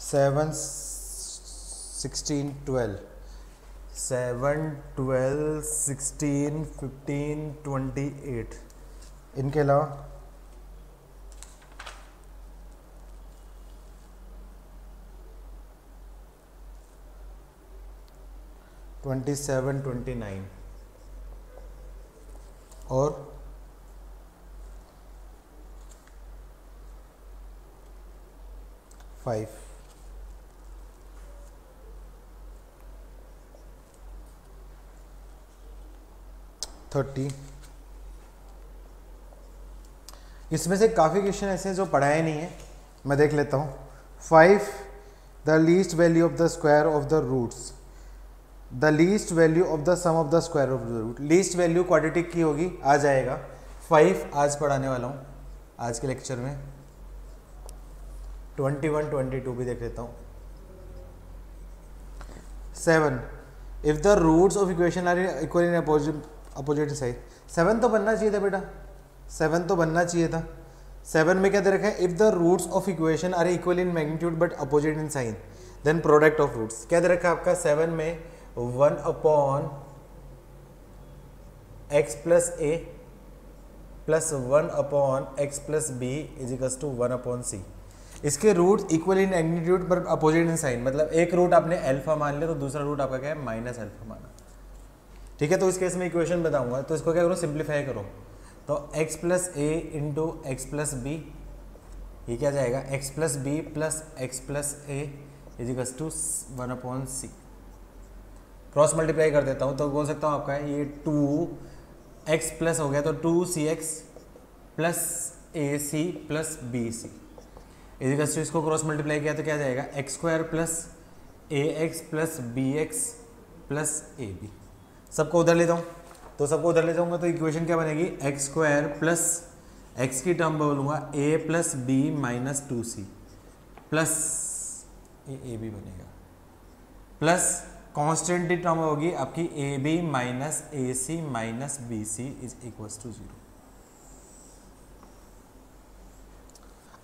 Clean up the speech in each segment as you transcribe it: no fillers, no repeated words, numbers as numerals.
7 16 12 7 12 16 15 28 इनके अलावा 27 29 और 5 30। इसमें से काफ़ी क्वेश्चन ऐसे हैं जो पढ़ाए नहीं है, मैं देख लेता हूँ। 5 the least value of the square of the roots, the least value of the sum of the square of the root. Least value quadratic की होगी, आ जाएगा 5 आज पढ़ाने वाला हूँ आज के लेक्चर में। 21 22 भी देख लेता हूँ। 7 if the roots of equation are equal in opposite side. 7 तो बनना चाहिए था बेटा, 7 तो बनना चाहिए था। 7 में क्या दे रखा है, if the roots of equation are equal in magnitude but opposite in sign then product of roots. क्या दे रखा है आपका 7 में 1 upon X plus A plus 1 upon X plus B is equals to 1 upon C. इसके root equal in magnitude पर opposite in sign, मतलब एक रूट आपने अल्फा मान लिया तो दूसरा रूट आपका क्या है माइनस अल्फा माना। ठीक है, तो इस केस में इक्वेशन बताऊंगा, तो इसको क्या करो सिंप्लीफाई करो। तो x plus A into x plus B, ये क्या जाएगा x plus B plus X plus A is equals to 1 upon C. Cross multiply कर देता हूँ तो बोल सकता हूँ आपका ये 2x प्लस हो गया तो 2cx plus A C plus B C is equals to, इसको क्रॉस मल्टीप्लाई किया तो क्या जाएगा X square plus A X plus B x plus A B. सबको उधर ले जाऊँ तो सबको उधर ले जाऊंगा तो इक्वेशन क्या बनेगी एक्स स्क्वायर प्लस एक्स की टर्म बोलूँगा A plus B minus 2c plus A B बनेगा, प्लस कांस्टेंट की टर्म होगी आपकी A B minus A C minus B C is equals to 0।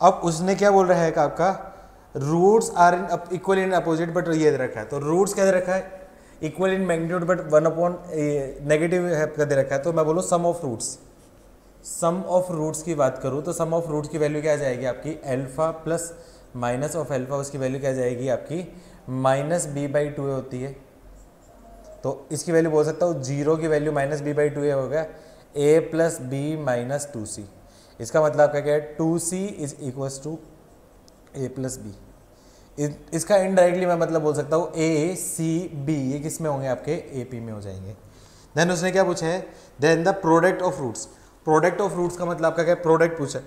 अब उसने क्या बोल रहा है कि आपका roots are in equal in opposite but ये दे रखा है, तो रूट्स क्या दे रखा है equal in magnitude but 1 upon negative है दे रखा है। तो मैं बोलूँ sum of roots, sum of roots की बात करूँ तो सम ऑफ रूट्स की वैल्यू क्या आ जाएगी आपकी alpha plus minus of alpha, उसकी वैल्यू क्या आ जाएगी आपकी माइनस बी बाई 2 होती है। तो इसकी वैल्यू बोल सकता हूँ 0 की वैल्यू माइनस बी बाई 2 हो गया ए प्लस बी माइनस 2c। इसका मतलब आपका क्या है 2c is equals to A plus B. इसका इनडायरेक्टली मैं मतलब बोल सकता हूँ ए सी बी ये किस में होंगे आपके ए पी में हो जाएंगे। देन उसने क्या पूछा है, then the product of roots. Product of roots का मतलब आपका क्या प्रोडक्ट पूछा है,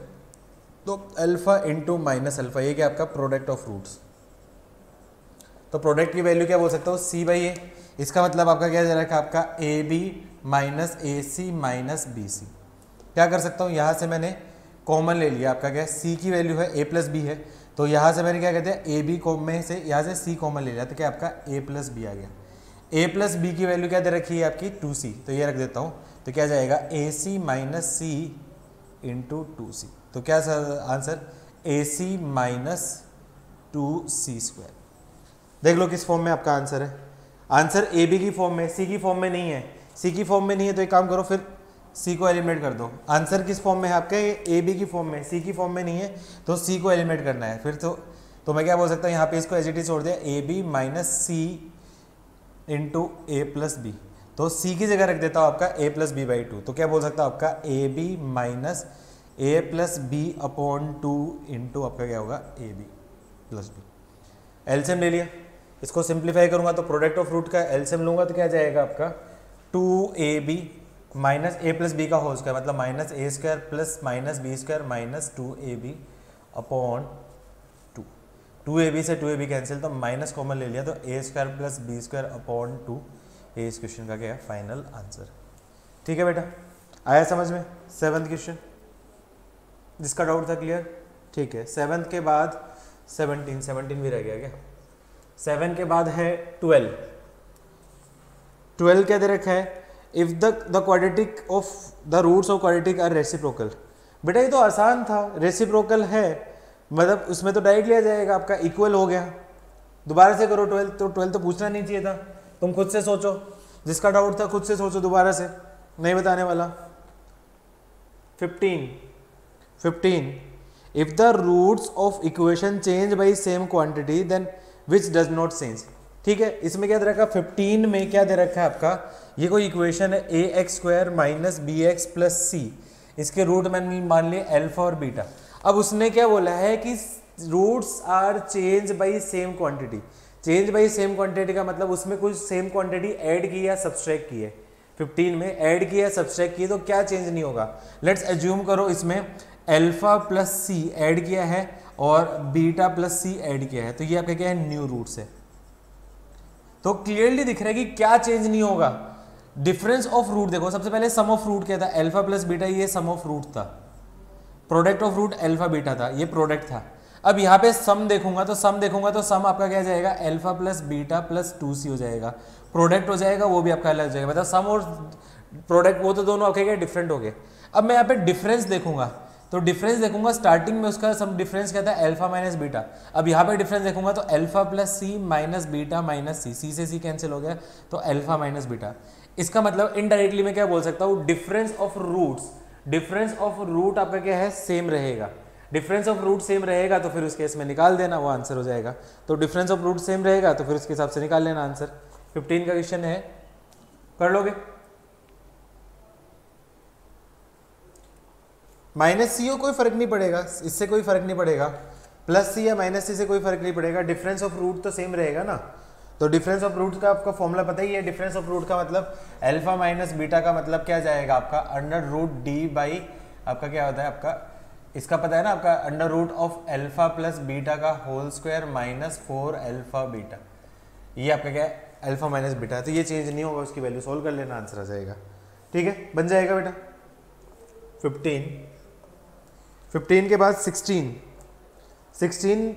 तो अल्फा इंटू माइनस अल्फा ये क्या आपका प्रोडक्ट ऑफ रूट्स। तो प्रोडक्ट की वैल्यू क्या बोल सकता हूँ सी बाई ए। इसका मतलब आपका क्या जा रहा है आपका A B minus A C minus B C. क्या कर सकता हूँ यहाँ से मैंने कॉमन ले लिया, आपका क्या सी की वैल्यू है ए प्लस बी है, तो यहाँ से मैंने क्या कहते हैं ए बी में से यहाँ से सी कॉमन ले लिया तो क्या आपका ए प्लस बी आ गया। ए प्लस बी की वैल्यू क्या दे रखी है आपकी 2c, तो ये रख देता हूँ तो क्या जाएगा ए C minus C into 2c। तो क्या answer A C minus 2c square. देख लो किस फॉर्म में आपका आंसर है। आंसर ए बी की फॉर्म में, सी की फॉर्म में नहीं है। सी की फॉर्म में नहीं है तो एक काम करो फिर सी को एलिमिनेट कर दो। आंसर किस फॉर्म में है आपके ए बी की फॉर्म में, सी की फॉर्म में नहीं है तो सी को एलिमिनेट करना है। फिर तो मैं क्या बोल सकता हूँ यहाँ पे इसको एज इट इज छोड़ दिया A B minus C into A plus B, तो सी की जगह रख देता हूँ आपका ए प्लस बी बाई 2। तो क्या बोल सकता हूँ आपका A B minus A plus B upon 2 into आपका क्या होगा A B plus B. LCM ले लिया, इसको सिंप्लीफाई करूँगा तो प्रोडक्ट ऑफ रूट का एलसीएम लूँगा तो क्या जाएगा आपका 2ab minus A plus B का होल स्क्वायर मतलब minus A square plus minus B square minus 2ab upon 2ab से 2ab कैंसिल तो माइनस कॉमन ले लिया तो ए square plus B square upon 2। ये इस क्वेश्चन का क्या है फाइनल आंसर। ठीक है बेटा, आया समझ में 7th क्वेश्चन, जिसका डाउट था क्लियर। ठीक है, 7th के बाद 17 भी रह गया क्या। 7 के बाद है 12 क्या दे रखा है if the quadratic of the roots of quadratic are reciprocal. बेटा ये तो आसान था, रेसिप्रोकल है मतलब उसमें तो डायरेक्ट लिया जाएगा आपका इक्वल हो गया। दोबारा से करो 12, तो 12 तो पूछना नहीं चाहिए था, तुम खुद से सोचो, जिसका डाउट था खुद से सोचो दोबारा से, नहीं बताने वाला। 15 if the roots of equation change by same quantity then which does not change. ठीक है, इसमें क्या दे रखा है 15 में, क्या दे रखा है आपका, ये कोई इक्वेशन है ए x square minus B x plus C, इसके रूट मैंने मान लिए अल्फा और बीटा। अब उसने क्या बोला है कि roots are change by same quantity. Change by same quantity का मतलब उसमें कुछ सेम क्वांटिटी ऐड की या सब्सट्रैक्ट की है, 15 में ऐड की या सब्सट्रैक्ट की, तो क्या चेंज नहीं होगा। लेट्स एज्यूम करो इसमें अल्फा प्लस सी ऐड किया है और बीटा प्लस सी ऐड किया है, तो ये आपका क्या है, न्यू रूट्स है। तो क्लियरली दिख रहा है कि क्या चेंज नहीं होगा, डिफरेंस ऑफ रूट। देखो सबसे पहले सम ऑफ रूट क्या था, अल्फा प्लस बीटा, ये सम ऑफ रूट था, product of root alpha beta था, ये प्रोडक्ट था। अब यहाँ पे सम देखूंगा तो सम आपका क्या जाएगा, alpha plus beta plus 2c हो जाएगा, प्रोडक्ट हो जाएगा वो भी आपका अलग हो जाएगा, मतलब सम और प्रोडक्ट वो तो दोनों आपके क्या डिफरेंट हो गए। अब मैं यहाँ पे डिफरेंस देखूंगा, तो डिफरेंस देखूंगा स्टार्टिंग में उसका सम डिफरेंस क्या था, अल्फा माइनस बीटा। अब यहाँ पे डिफरेंस देखूंगा तो अल्फा प्लस सी माइनस बीटा माइनस सी, सी से सी कैंसिल हो गया तो अल्फा माइनस बीटा। इसका मतलब इनडायरेक्टली मैं क्या बोल सकता हूँ, difference of roots, difference of root आपका क्या है, सेम रहेगा। डिफरेंस ऑफ रूट सेम रहेगा तो फिर उस केस में निकाल देना, वो आंसर हो जाएगा। तो डिफरेंस ऑफ रूट सेम रहेगा तो फिर उसके हिसाब से निकाल लेना आंसर। 15 का क्वेश्चन है, कर लोगे। माइनस सी हो कोई फर्क नहीं पड़ेगा, इससे कोई फर्क नहीं पड़ेगा, प्लस सी या माइनस सी से कोई फर्क नहीं पड़ेगा, डिफरेंस ऑफ रूट तो सेम रहेगा ना। तो डिफरेंस ऑफ रूट का आपका फॉर्मूला पता ही है, डिफरेंस ऑफ रूट का मतलब अल्फा माइनस बीटा का मतलब क्या जाएगा आपका, अंडर रूट डी बाई आपका क्या होता है आपका, इसका पता है ना आपका, under root of alpha plus beta का whole square minus 4 alpha beta, ये आपका क्या है, अल्फा माइनस बीटा। तो ये चेंज नहीं होगा, उसकी वैल्यू सोल्व कर लेना, आंसर आ जाएगा। ठीक है, बन जाएगा बेटा। 15 के बाद 16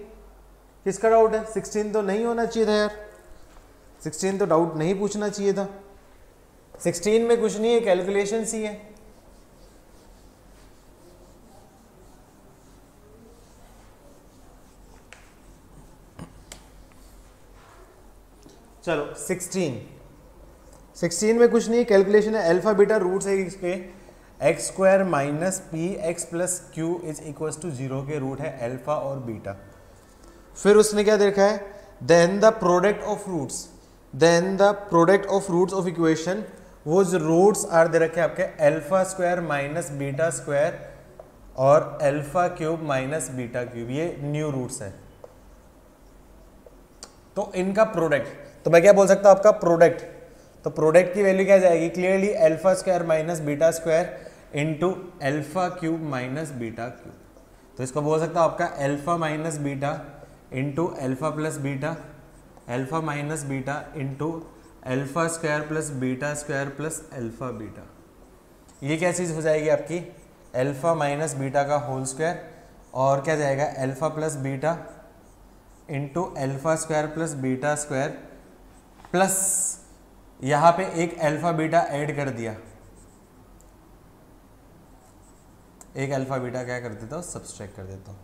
किसका डाउट है, 16 तो नहीं होना चाहिए था यार, 16 तो डाउट नहीं पूछना चाहिए था। 16 में कुछ नहीं है, कैलकुलेशन सी है। चलो 16 में कुछ नहीं, कैलकुलेशन है, अल्फा बीटा रूट्स है इसके, x square minus p x plus q is equal to 0 के रूट है अल्फा और बीटा। फिर उसने क्या देखा है, then the product of roots of equation वो जो रूट्स आर दे रखे आपके alpha square minus beta square और alpha cube minus beta cube, ये न्यू रूट्स है। तो इनका प्रोडक्ट, तो मैं क्या बोल सकता हूं आपका प्रोडक्ट, तो प्रोडक्ट की वैल्यू क्या जाएगी, clearly alpha square minus beta square into alpha cube minus beta cube. तो इसको बोल सकता हूं आपका alpha minus beta into alpha plus beta, alpha minus beta into alpha square plus alpha beta. ये क्या चीज़ हो जाएगी आपकी, अल्फा माइनस बीटा का होल स्क्वायर और क्या जाएगा alpha plus beta into alpha square plus beta square plus यहाँ पे एक अल्फा बीटा ऐड कर दिया, एक अल्फा बीटा क्या कर देता हूँ, सब्सट्रैक्ट कर देता हूँ।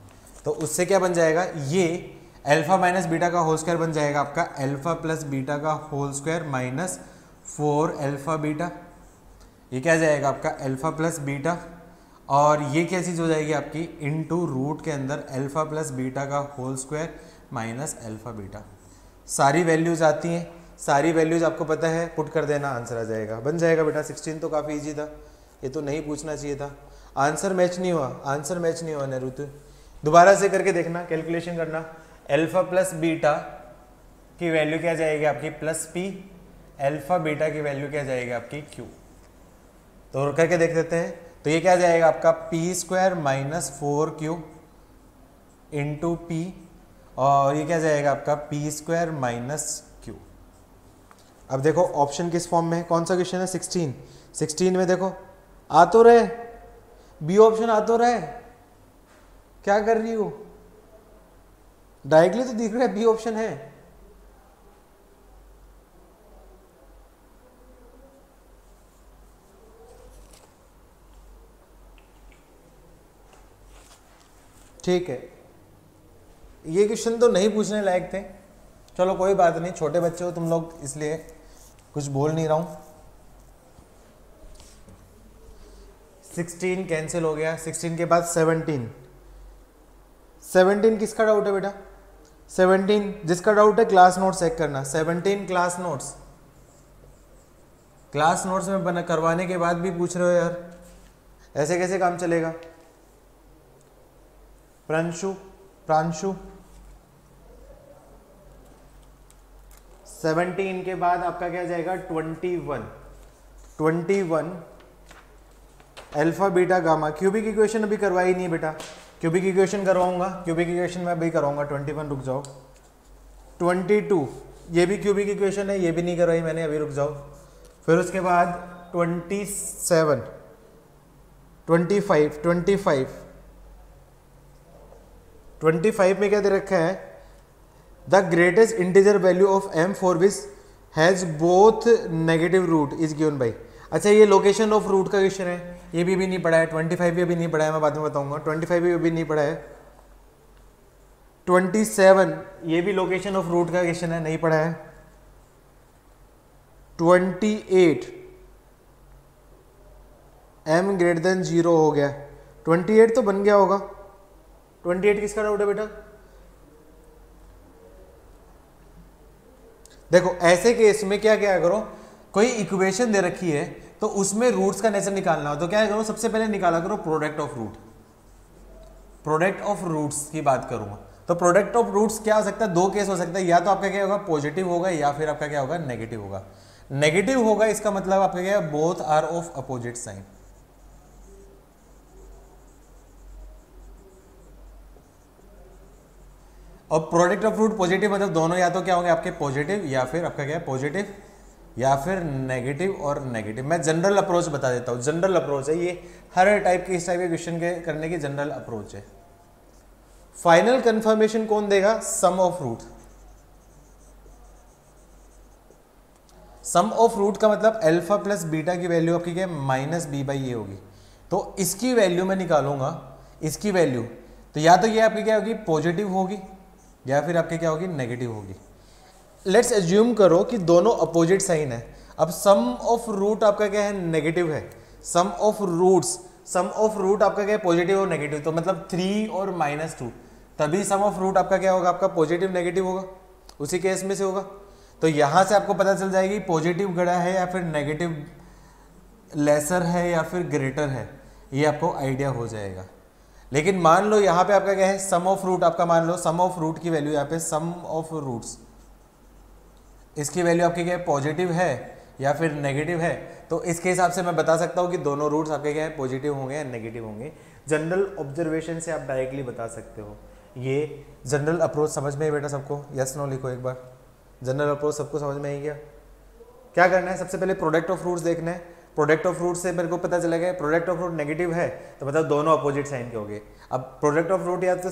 तो उससे क्या बन जाएगा, ये अल्फा माइनस बीटा का होल स्क्वायर बन जाएगा आपका अल्फा प्लस बीटा का whole square minus 4 alpha beta, ये क्या जाएगा आपका अल्फा प्लस बीटा, और ये क्या चीज़ हो जाएगी आपकी इनटू रूट के अंदर अल्फा प्लस बीटा का whole square minus alpha beta. सारी वैल्यूज आती हैं, सारी वैल्यूज आपको पता है, पुट कर देना, आंसर आ जाएगा, बन जाएगा बेटा। 16 तो काफ़ी इजी था, ये तो नहीं पूछना चाहिए था। आंसर मैच नहीं हुआ निरुत, दोबारा से करके देखना, कैलकुलेशन करना। अल्फा प्लस बीटा की वैल्यू क्या जाएगी आपकी प्लस पी, अल्फा बीटा की वैल्यू क्या जाएगी आपकी क्यू। तो करके देख देते हैं, तो ये क्या जाएगा आपका P square minus 4q into P, और ये क्या जाएगा आपका पी स्क्वायर माइनस क्यू। अब देखो ऑप्शन किस फॉर्म में है, कौन सा क्वेश्चन है, 16 में देखो आ तो रहे, बी ऑप्शन आ तो रहे, क्या कर रही हो, डायरेक्टली तो दिख रहा है बी ऑप्शन है। ठीक है, ये क्वेश्चन तो नहीं पूछने लायक थे, चलो कोई बात नहीं, छोटे बच्चे हो तुम लोग इसलिए कुछ बोल नहीं रहा हूँ। 16 कैंसिल हो गया, 16 के बाद 17। 17 किसका डाउट है बेटा? 17 जिसका डाउट है क्लास नोट्स चेक करना। 17 क्लास नोट्स, क्लास नोट्स में बना करवाने के बाद भी पूछ रहे हो यार, ऐसे कैसे काम चलेगा? प्रांशु 17 के बाद आपका क्या जाएगा? 21 alpha beta gamma. Cubic equation अभी करवाई नहीं बेटा, क्यूबिक इक्वेशन करवाऊंगा, क्यूबिक इक्वेशन में अभी कराऊंगा। 21 रुक जाओ। 22 ये भी क्यूबिक इक्वेशन है, ये भी नहीं करवाई मैंने, अभी रुक जाओ। फिर उसके बाद 27 25 में क्या दे रखा है? The greatest integer value of m for which has both negative root is given by. अच्छा ये लोकेशन ऑफ रूट का क्वेश्चन है, ये भी नहीं पढ़ा है। 25 भी अभी नहीं पढ़ा है, मैं बाद में बताऊंगा। 25 भी अभी नहीं पढ़ा है। 27 ये भी लोकेशन ऑफ रूट का क्वेश्चन है, नहीं पढ़ा है। 28 m ग्रेटर देन 0 हो गया। 28 तो बन गया होगा। 28 किसका डाउट है बेटा? देखो ऐसे केस में क्या क्या करो, कोई इक्वेशन दे रखी है तो उसमें रूट्स का नेचर निकालना हो तो क्या करो, सबसे पहले निकाला करो product of root. Product of roots की बात करूंगा तो प्रोडक्ट ऑफ रूट्स क्या हो सकता है? दो केस हो सकता है, या तो आपका क्या होगा पॉजिटिव होगा या फिर आपका क्या होगा नेगेटिव होगा। नेगेटिव होगा इसका मतलब आपका क्या है? Both are of opposite sign. और प्रोडक्ट ऑफ रूट पॉजिटिव मतलब दोनों या तो क्या होंगे आपके पॉजिटिव या फिर आपका क्या है पॉजिटिव या फिर नेगेटिव और नेगेटिव। मैं जनरल अप्रोच बता देता हूं, जनरल अप्रोच है ये, हर टाइप के इस टाइप के क्वेश्चन के करने की जनरल अप्रोच है। फाइनल कंफर्मेशन कौन देगा? Sum of root. Sum of root का मतलब अल्फा प्लस बीटा की वैल्यू आपकी क्या है? माइनस बी बाई ए होगी। तो इसकी वैल्यू मैं निकालूंगा, इसकी वैल्यू तो या तो ये आपकी क्या होगी पॉजिटिव होगी या फिर आपकी क्या होगी नेगेटिव होगी। लेट्स एज्यूम करो कि दोनों अपोजिट साइन है। अब सम ऑफ रूट आपका क्या है? नेगेटिव है। सम ऑफ रूट आपका क्या है? पॉजिटिव और नेगेटिव। तो मतलब 3 और -2, तभी सम ऑफ रूट आपका क्या होगा? आपका पॉजिटिव नेगेटिव होगा, उसी केस में से होगा। तो यहां से आपको पता चल जाएगी पॉजिटिव गड़ा है या फिर नेगेटिव लेसर है या फिर ग्रेटर है, ये आपको आइडिया हो जाएगा। लेकिन मान लो यहाँ पे आपका क्या है? सम ऑफ रूट आपका, मान लो सम ऑफ रूट की वैल्यू यहाँ पे सम ऑफ रूट्स, इसकी वैल्यू आपकी क्या है? पॉजिटिव है या फिर नेगेटिव है। तो इसके हिसाब से मैं बता सकता हूँ कि दोनों रूट्स आपके क्या है? पॉजिटिव होंगे या नेगेटिव होंगे। जनरल ऑब्जर्वेशन से आप डायरेक्टली बता सकते हो। ये जनरल अप्रोच समझ में है बेटा सबको? यस नो लिखो एक बार। जनरल अप्रोच सबको समझ में आई क्या? क्या करना है? सबसे पहले प्रोडक्ट ऑफ रूट्स देखना है। प्रोडक्ट ऑफ रूट से मेरे को पता चला गया प्रोडक्ट ऑफ रूट नेगेटिव है तो मतलब दोनों अपोजिट साइन के होंगे। अब प्रोडक्ट ऑफ रूट या तो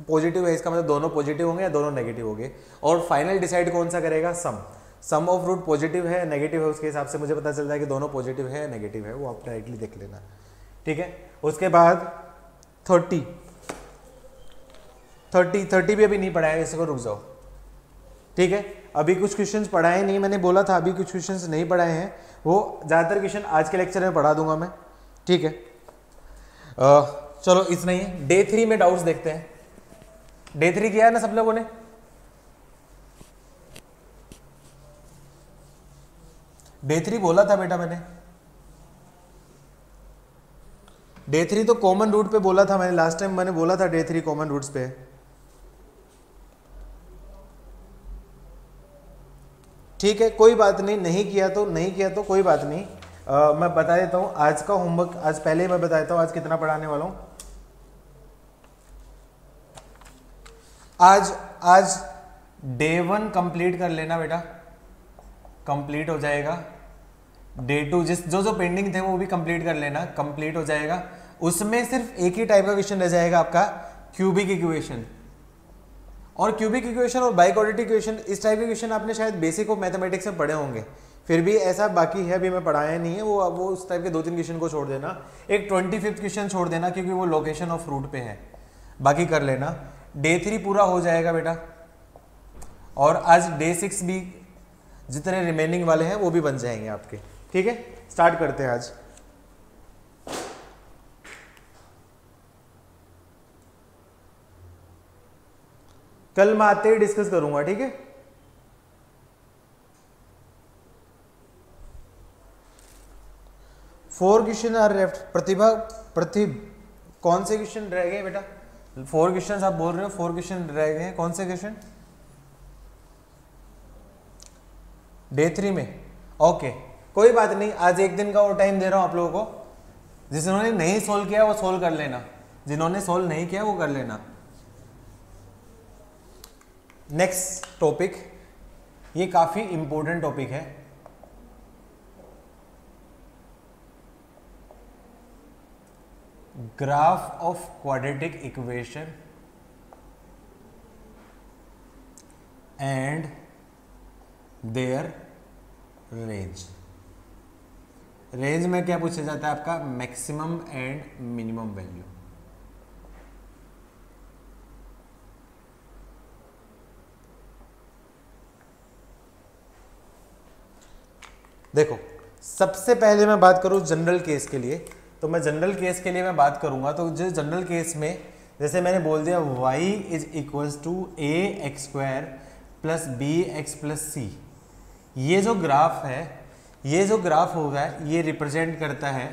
पॉजिटिव है, इसका मतलब दोनों पॉजिटिव होंगे या दोनों नेगेटिव होंगे। और फाइनल डिसाइड कौन सा करेगा? सम ऑफ रूट पॉजिटिव है नेगेटिव है, उसके हिसाब से मुझे पता चल जाए कि दोनों पॉजिटिव है या नेगेटिव है, वो आप डायरेक्टली देख लेना। ठीक है, उसके बाद 30 भी अभी नहीं पढ़ाया, इसको रुक जाओ। ठीक है, अभी कुछ क्वेश्चंस पढ़ाए नहीं, मैंने बोला था अभी कुछ क्वेश्चंस नहीं पढ़ाए हैं, वो ज़्यादातर क्वेश्चन आज के लेक्चर में पढ़ा दूंगा मैं। ठीक है, चलो इतना ही है। डे 3 में डाउट्स देखते हैं। डे 3 किया है ना सब लोगों ने? डे 3 बोला था बेटा मैंने, डे 3 तो कॉमन रूट पे बोला था मैंने, लास्ट टाइम मैंने बोला था डे 3 कॉमन रूट्स पे। ठीक है, कोई बात नहीं, नहीं किया तो कोई बात नहीं। मैं बता देता हूँ आज का होमवर्क, आज पहले ही मैं बता देता हूँ आज कितना पढ़ाने वाला हूँ। आज डे 1 कंप्लीट कर लेना बेटा, कंप्लीट हो जाएगा। डे 2 जो पेंडिंग थे वो भी कंप्लीट कर लेना, कंप्लीट हो जाएगा। उसमें सिर्फ एक ही टाइप का क्वेश्चन रह जाएगा आपका, क्यूबिक इक्वेशन। और क्यूबिक इक्वेशन और बाइक्वाड्रेटिक इक्वेशन, इस टाइप के क्वेश्चन आपने शायद बेसिक ऑफ मैथमेटिक्स में पढ़े होंगे, फिर भी ऐसा बाकी है, अभी मैं पढ़ाया नहीं है, वो उस टाइप के 2-3 क्वेश्चन को छोड़ देना, एक 25th क्वेश्चन छोड़ देना क्योंकि वो लोकेशन ऑफ रूट पे है, बाकी कर लेना। डे 3 पूरा हो जाएगा बेटा। और आज डे 6 भी जितने रिमेनिंग वाले हैं वो भी बन जाएंगे आपके। ठीक है, स्टार्ट करते हैं आज। कल मैं आते ही डिस्कस करूंगा। ठीक है, फोर क्वेश्चन आर लेफ्ट। प्रतिभ कौन से क्वेश्चन रह गए बेटा? 4 क्वेश्चन आप बोल रहे हो, 4 क्वेश्चन रह गए हैं। कौन से क्वेश्चन? डे 3 में। ओके, कोई बात नहीं, आज एक दिन का और टाइम दे रहा हूं आप लोगों को। जिन्होंने नहीं सोल्व किया वो सोल्व कर लेना, जिन्होंने सोल्व नहीं किया वो कर लेना। नेक्स्ट टॉपिक, ये काफी इंपॉर्टेंट टॉपिक है। Graph of quadratic equation and their range. Range में क्या पूछा जाता है आपका? Maximum and minimum value. देखो, सबसे पहले मैं बात करूं जनरल केस के लिए, तो मैं जनरल केस के लिए मैं बात करूंगा। तो जो जनरल केस में जैसे मैंने बोल दिया y is equals to A x square plus B x plus C, ये जो ग्राफ है, ये जो ग्राफ होगा ये रिप्रेजेंट करता है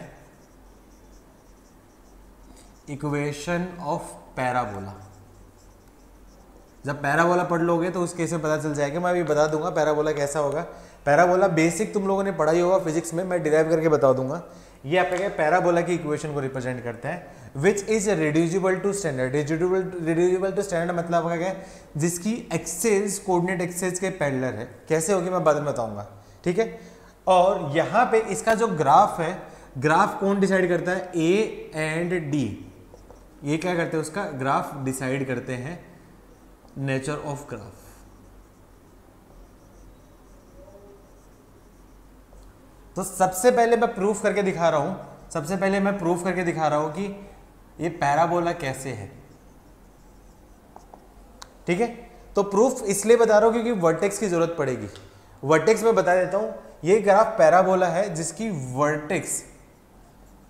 इक्वेशन ऑफ पैराबोला। जब पैराबोला पढ़ लोगे तो उस केस में पता चल जाएगा। मैं अभी बता दूंगा पैराबोला कैसा होगा। पैराबोला बेसिक तुम लोगों ने पढ़ा ही होगा फिजिक्स में, मैं डिराइव करके बता दूंगा। ये आपका पैराबोला की इक्वेशन को रिप्रेजेंट करता है which is reducible to standard. Reducible to standard मतलब आपका क्या है? जिसकी एक्सेस कोऑर्डिनेट एक्सेस के पैरेलल है। कैसे होगी मैं बाद में बताऊंगा। ठीक है, और यहाँ पे इसका जो ग्राफ है, ग्राफ कौन डिसाइड करता है? ए एंड डी, ये क्या करते हैं? उसका ग्राफ डिसाइड करते हैं नेचर ऑफ ग्राफ। तो सबसे पहले मैं प्रूफ करके दिखा रहा हूं, कि ये पैराबोला कैसे है। ठीक है, तो प्रूफ इसलिए बता रहा हूं क्योंकि वर्टेक्स की जरूरत पड़ेगी। वर्टेक्स में बता देता हूं, ये ग्राफ पैराबोला है जिसकी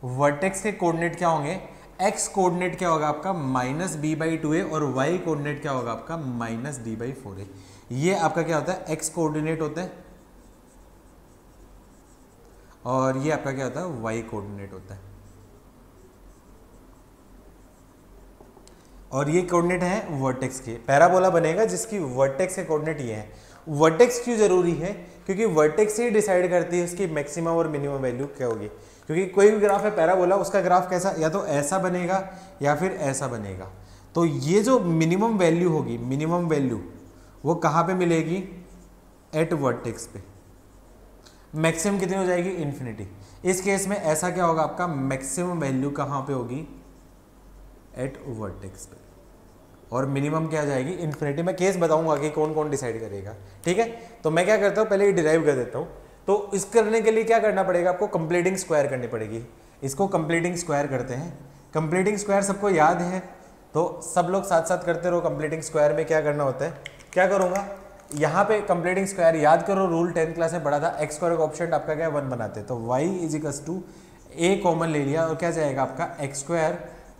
वर्टेक्स के कोऑर्डिनेट क्या होंगे? एक्स कोऑर्डिनेट क्या होगा आपका? -b/2a, और वाई कोऑर्डिनेट क्या होगा आपका? -d/4a। ये आपका क्या होता है? एक्स कोऑर्डिनेट होता है, और ये आपका क्या होता है? वाई कोऑर्डिनेट होता है। और ये कोऑर्डिनेट है वर्टेक्स के। पैराबोला बनेगा जिसकी वर्टेक्स के कोऑर्डिनेट ये है। वर्टेक्स क्यों जरूरी है? क्योंकि वर्टेक्स ही डिसाइड करती है उसकी मैक्सिमम और मिनिमम वैल्यू क्या होगी। क्योंकि कोई भी ग्राफ है पैराबोला, उसका ग्राफ कैसा, या तो ऐसा बनेगा या फिर ऐसा बनेगा। तो ये जो मिनिमम वैल्यू होगी, मिनिमम वैल्यू वो कहाँ पे मिलेगी? एट वर्टेक्स पे। मैक्सिमम कितनी हो जाएगी? इन्फिनिटी। इस केस में ऐसा क्या होगा आपका? मैक्सिमम वैल्यू कहाँ पे होगी? एट वर्टेक्स पे। और मिनिमम क्या आ जाएगी? इन्फिनिटी। मैं केस बताऊंगा कि कौन कौन डिसाइड करेगा। ठीक है, तो मैं क्या करता हूँ, पहले ये डिराइव कर देता हूँ। तो इस करने के लिए क्या करना पड़ेगा आपको? कंप्लीटिंग स्क्वायर करनी पड़ेगी। इसको कंप्लीटिंग स्क्वायर करते हैं। कंप्लीटिंग स्क्वायर सबको याद है, तो सब लोग साथ साथ करते रहो। कंप्लीटिंग स्क्वायर में क्या करना होता है? क्या करूँगा यहाँ पे? कंप्लीटिंग स्क्वायर याद करो, रूल 10th क्लास में पढ़ा था। एक्स स्क्वायर का ऑप्शन आपका क्या है? 1 बनाते हैं। तो y is equals to a common ले लिया, और क्या जाएगा आपका? X square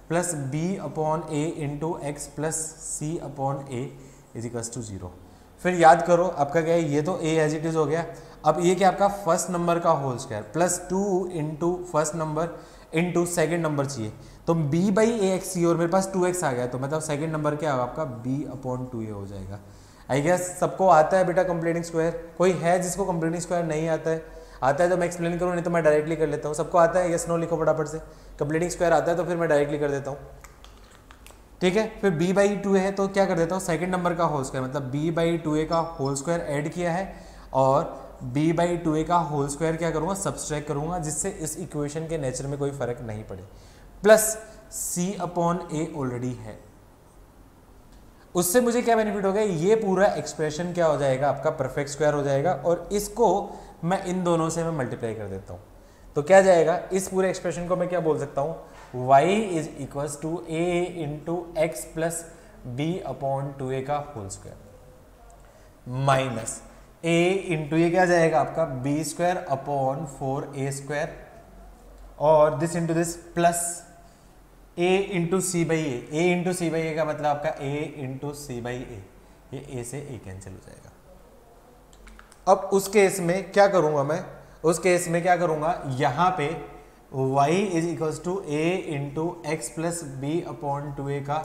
plus b/a into x plus c/a is equals to 0। फिर याद करो आपका क्या है? ये तो a एज इट इज हो गया। अब ये क्या आपका? फर्स्ट नंबर का whole square plus 2 into first number into second number चाहिए, तो b/ax, और मेरे पास 2x आ गया, तो मतलब सेकेंड नंबर क्या होगा आपका? b/2a हो जाएगा। आई गेस सबको आता है बेटा कंप्लीटिंग स्क्वायर? कोई है जिसको कंप्लीटिंग स्क्वायर नहीं आता है? आता है तो मैं एक्सप्लेन करूँ, नहीं तो मैं डायरेक्टली कर लेता हूँ। सबको आता है? यस नो लिखो फटाफट से। कंप्लीटिंग स्क्वायर आता है तो फिर मैं डायरेक्टली कर देता हूँ। ठीक है, फिर b/2a है तो क्या कर देता हूँ? सेकंड नंबर का होल स्क्वायर, मतलब b/2a का होल स्क्वायर ऐड किया है, और b/2a का होल स्क्वायर क्या करूँगा? सब्सट्रैक्ट करूँगा, जिससे इस इक्वेशन के नेचर में कोई फर्क नहीं पड़े। प्लस c/a ऑलरेडी है। उससे मुझे क्या बेनिफिट हो गया? ये पूरा एक्सप्रेशन क्या हो जाएगा आपका? परफेक्ट स्क्वायर हो जाएगा, और इसको मैं इन दोनों से मैं मल्टीप्लाई कर देता हूँ। तो क्या जाएगा? इस पूरे एक्सप्रेशन को मैं क्या बोल सकता हूँ? y is equals to a into x plus b/2a का whole square. Minus a into ये क्या जाएगा आपका बी स्क्वायर अपॉन 4a² और this into this plus a into C by A into C by A का मतलब आपका a into C by A, ये a से a कैंसिल हो जाएगा। अब उस केस में क्या करूंगा मैं, उस केस में क्या करूंगा, यहां पे y is equals to a into x plus B upon 2a का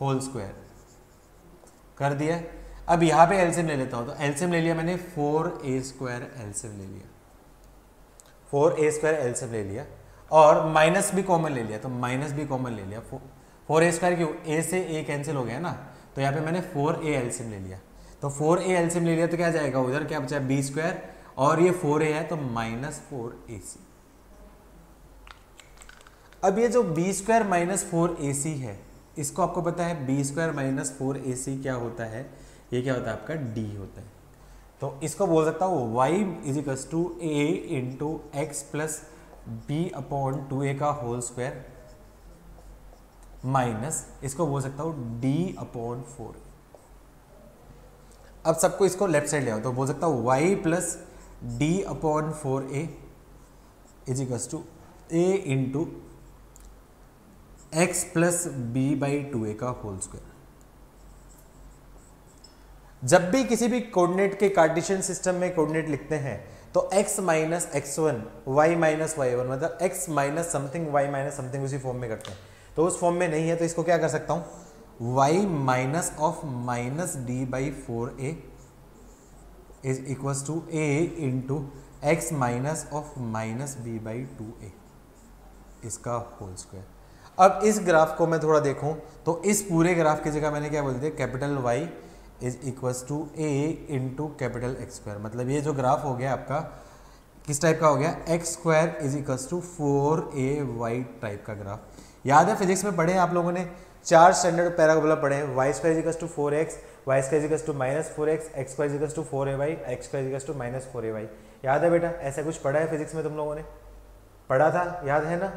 होल स्क्वायर कर दिया। अब यहां पे एलसीएम ले लेता हूं, तो एलसीएम ले लिया मैंने 4a² एलसीएम ले लिया, 4a² एलसीएम ले लिया और माइनस भी कॉमन ले लिया, तो माइनस भी कॉमन ले लिया। 4a² क्यों, a से a कैंसिल हो गया ना, तो यहाँ पे मैंने 4a एलसीएम ले लिया, तो 4a एलसीएम ले लिया तो क्या जाएगा उधर, क्या बचा b² और ये 4a है तो माइनस 4ac। अब ये जो b² माइनस 4ac है, इसको आपको पता है b² माइनस 4ac क्या होता है, ये क्या होता है आपका d होता है। तो इसको बोल सकता हूँ y is equals to a into x plus B upon 2a का होल स्क्वायर माइनस इसको बोल सकता हूँ d अपॉन 4। अब सबको इसको लेफ्ट साइड ले आओ, तो बोल सकता हूँ y plus d upon 4a is equals to a into x plus b by 2a का होल स्क्वायर। जब भी किसी भी कोऑर्डिनेट के कार्टेशियन सिस्टम में कोऑर्डिनेट लिखते हैं तो x minus x1 y minus y1 मतलब x minus something y minus something उसी फॉर्म में करते हैं। तो उस फॉर्म में नहीं है तो इसको क्या कर सकता हूं, y minus of minus d by 4a is equals to a into x minus of minus b by 2a इसका होल स्क्वायर। अब इस ग्राफ को मैं थोड़ा देखूं तो इस पूरे ग्राफ की जगह मैंने क्या बोल दिया, capital Y is equals to a into capital x²। मतलब ये जो ग्राफ हो गया आपका किस टाइप का हो गया, x² is equals to 4ay type का ग्राफ। याद है फिजिक्स में पढ़े हैं आप लोगों ने, 4 स्टैंडर्ड पैराबोला पढ़े हैं, y² is equals to 4x, y² is equals to minus 4x, x² is equals to 4ay, x² is equals to minus 4ay। याद है बेटा, ऐसा कुछ पढ़ा है फिजिक्स में तुम लोगों ने, पढ़ा था, याद है ना,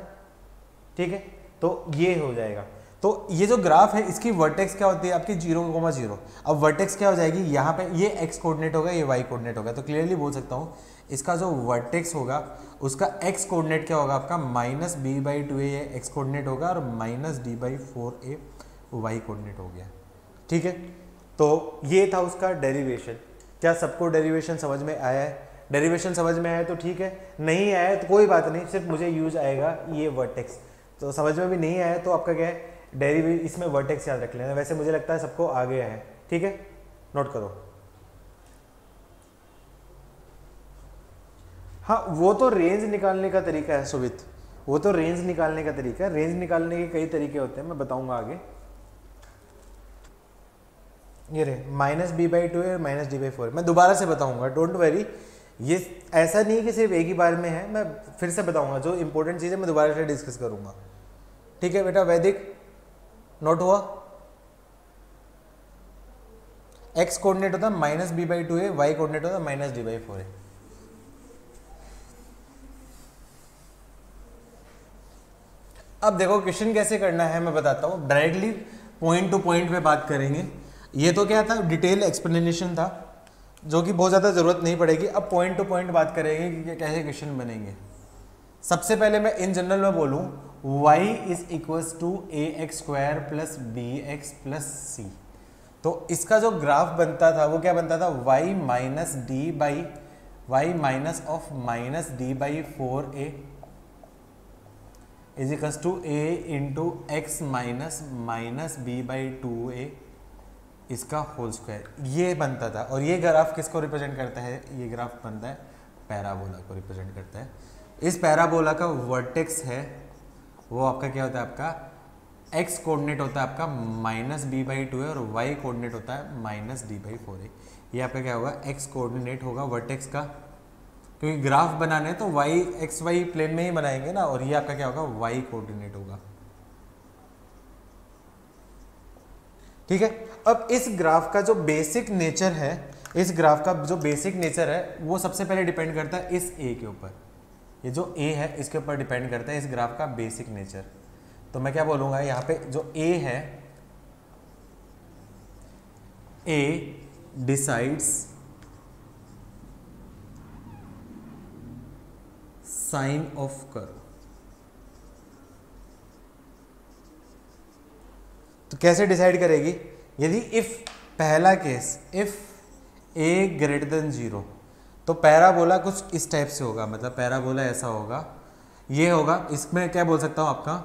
ठीक है। तो ये हो जाएगा। तो ये जो ग्राफ है इसकी वर्टेक्स क्या होती है आपकी 0,0। अब वर्टेक्स क्या हो जाएगी, यहाँ पे ये x कोऑर्डिनेट होगा, ये y कोऑर्डिनेट होगा, तो क्लियरली बोल सकता हूँ इसका जो वर्टेक्स होगा उसका x कोऑर्डिनेट क्या होगा आपका माइनस बी बाई 2a ये x कोऑर्डिनेट होगा और minus d by 4a y coordinate हो गया, ठीक है। तो ये था उसका डेरिवेशन। क्या सबको डेरिवेशन समझ में आया है? डेरिवेशन समझ में आया तो ठीक है, नहीं आया तो कोई बात नहीं, सिर्फ मुझे यूज आएगा ये वर्टेक्स। तो समझ में भी नहीं आया तो आपका क्या है, डेरिवेटिव इसमें वर्टेक्स याद रख लेना। वैसे मुझे लगता है सबको आ गया है, ठीक है, नोट करो। हाँ, वो तो रेंज निकालने का तरीका है सुवित, वो तो रेंज निकालने का तरीका है। रेंज निकालने के कई तरीके होते हैं, मैं बताऊंगा आगे। ये रे minus b by 2 minus d by 4 मैं दोबारा से बताऊंगा, डोंट वेरी। ये ऐसा नहीं है कि सिर्फ एक ही बार में है, मैं फिर से बताऊंगा, जो इंपॉर्टेंट चीज़ है मैं दोबारा से डिस्कस करूंगा, ठीक है बेटा। वैदिक नोट हुआ, x कोऑर्डिनेट होता है minus b by 2a, y coordinate होता है माइनस डी बाई 4a। अब देखो क्वेश्चन कैसे करना है मैं बताता हूँ, डायरेक्टली पॉइंट टू पॉइंट पे बात करेंगे। ये तो क्या था, डिटेल एक्सप्लेनेशन था जो कि बहुत ज़्यादा ज़रूरत नहीं पड़ेगी। अब पॉइंट टू पॉइंट बात करेंगे कि कैसे क्वेश्चन बनेंगे। सबसे पहले मैं इन जनरल में बोलूँ, y is equals to ax² plus bx plus c। तो इसका जो ग्राफ बनता था वो क्या बनता था, y minus d by y minus of minus d by 4a is equals to a into x minus minus b by 2a इसका होल स्क्वायर, ये बनता था। और ये ग्राफ किसको रिप्रेजेंट करता है, ये ग्राफ बनता है पैराबोला को रिप्रेजेंट करता है। इस पैराबोला का वर्टेक्स है वो आपका क्या होता है, आपका x कोऑर्डिनेट होता है आपका माइनस बी बाई 2 और y कोऑर्डिनेट होता है माइनस डी बाई 4a। ये आपका क्या होगा, x कोऑर्डिनेट होगा वर्टेक्स का, क्योंकि ग्राफ बनाने तो y एक्स वाई प्लेन में ही बनाएंगे ना। और ये आपका क्या होगा, y कोऑर्डिनेट होगा, ठीक है। अब इस ग्राफ का जो बेसिक नेचर है, इस ग्राफ का जो बेसिक नेचर है वो सबसे पहले डिपेंड करता है इस a के ऊपर। ये जो a है इसके ऊपर डिपेंड करता है इस ग्राफ का बेसिक नेचर। तो मैं क्या बोलूँगा, यहाँ पे जो a है, a decides sign of curve. तो कैसे डिसाइड करेगी? यदि इफ पहला case if a greater than 0, तो पैराबोला कुछ इस टाइप से होगा, मतलब पैराबोला ऐसा होगा, ये होगा। इसमें क्या बोल सकता हूँ, आपका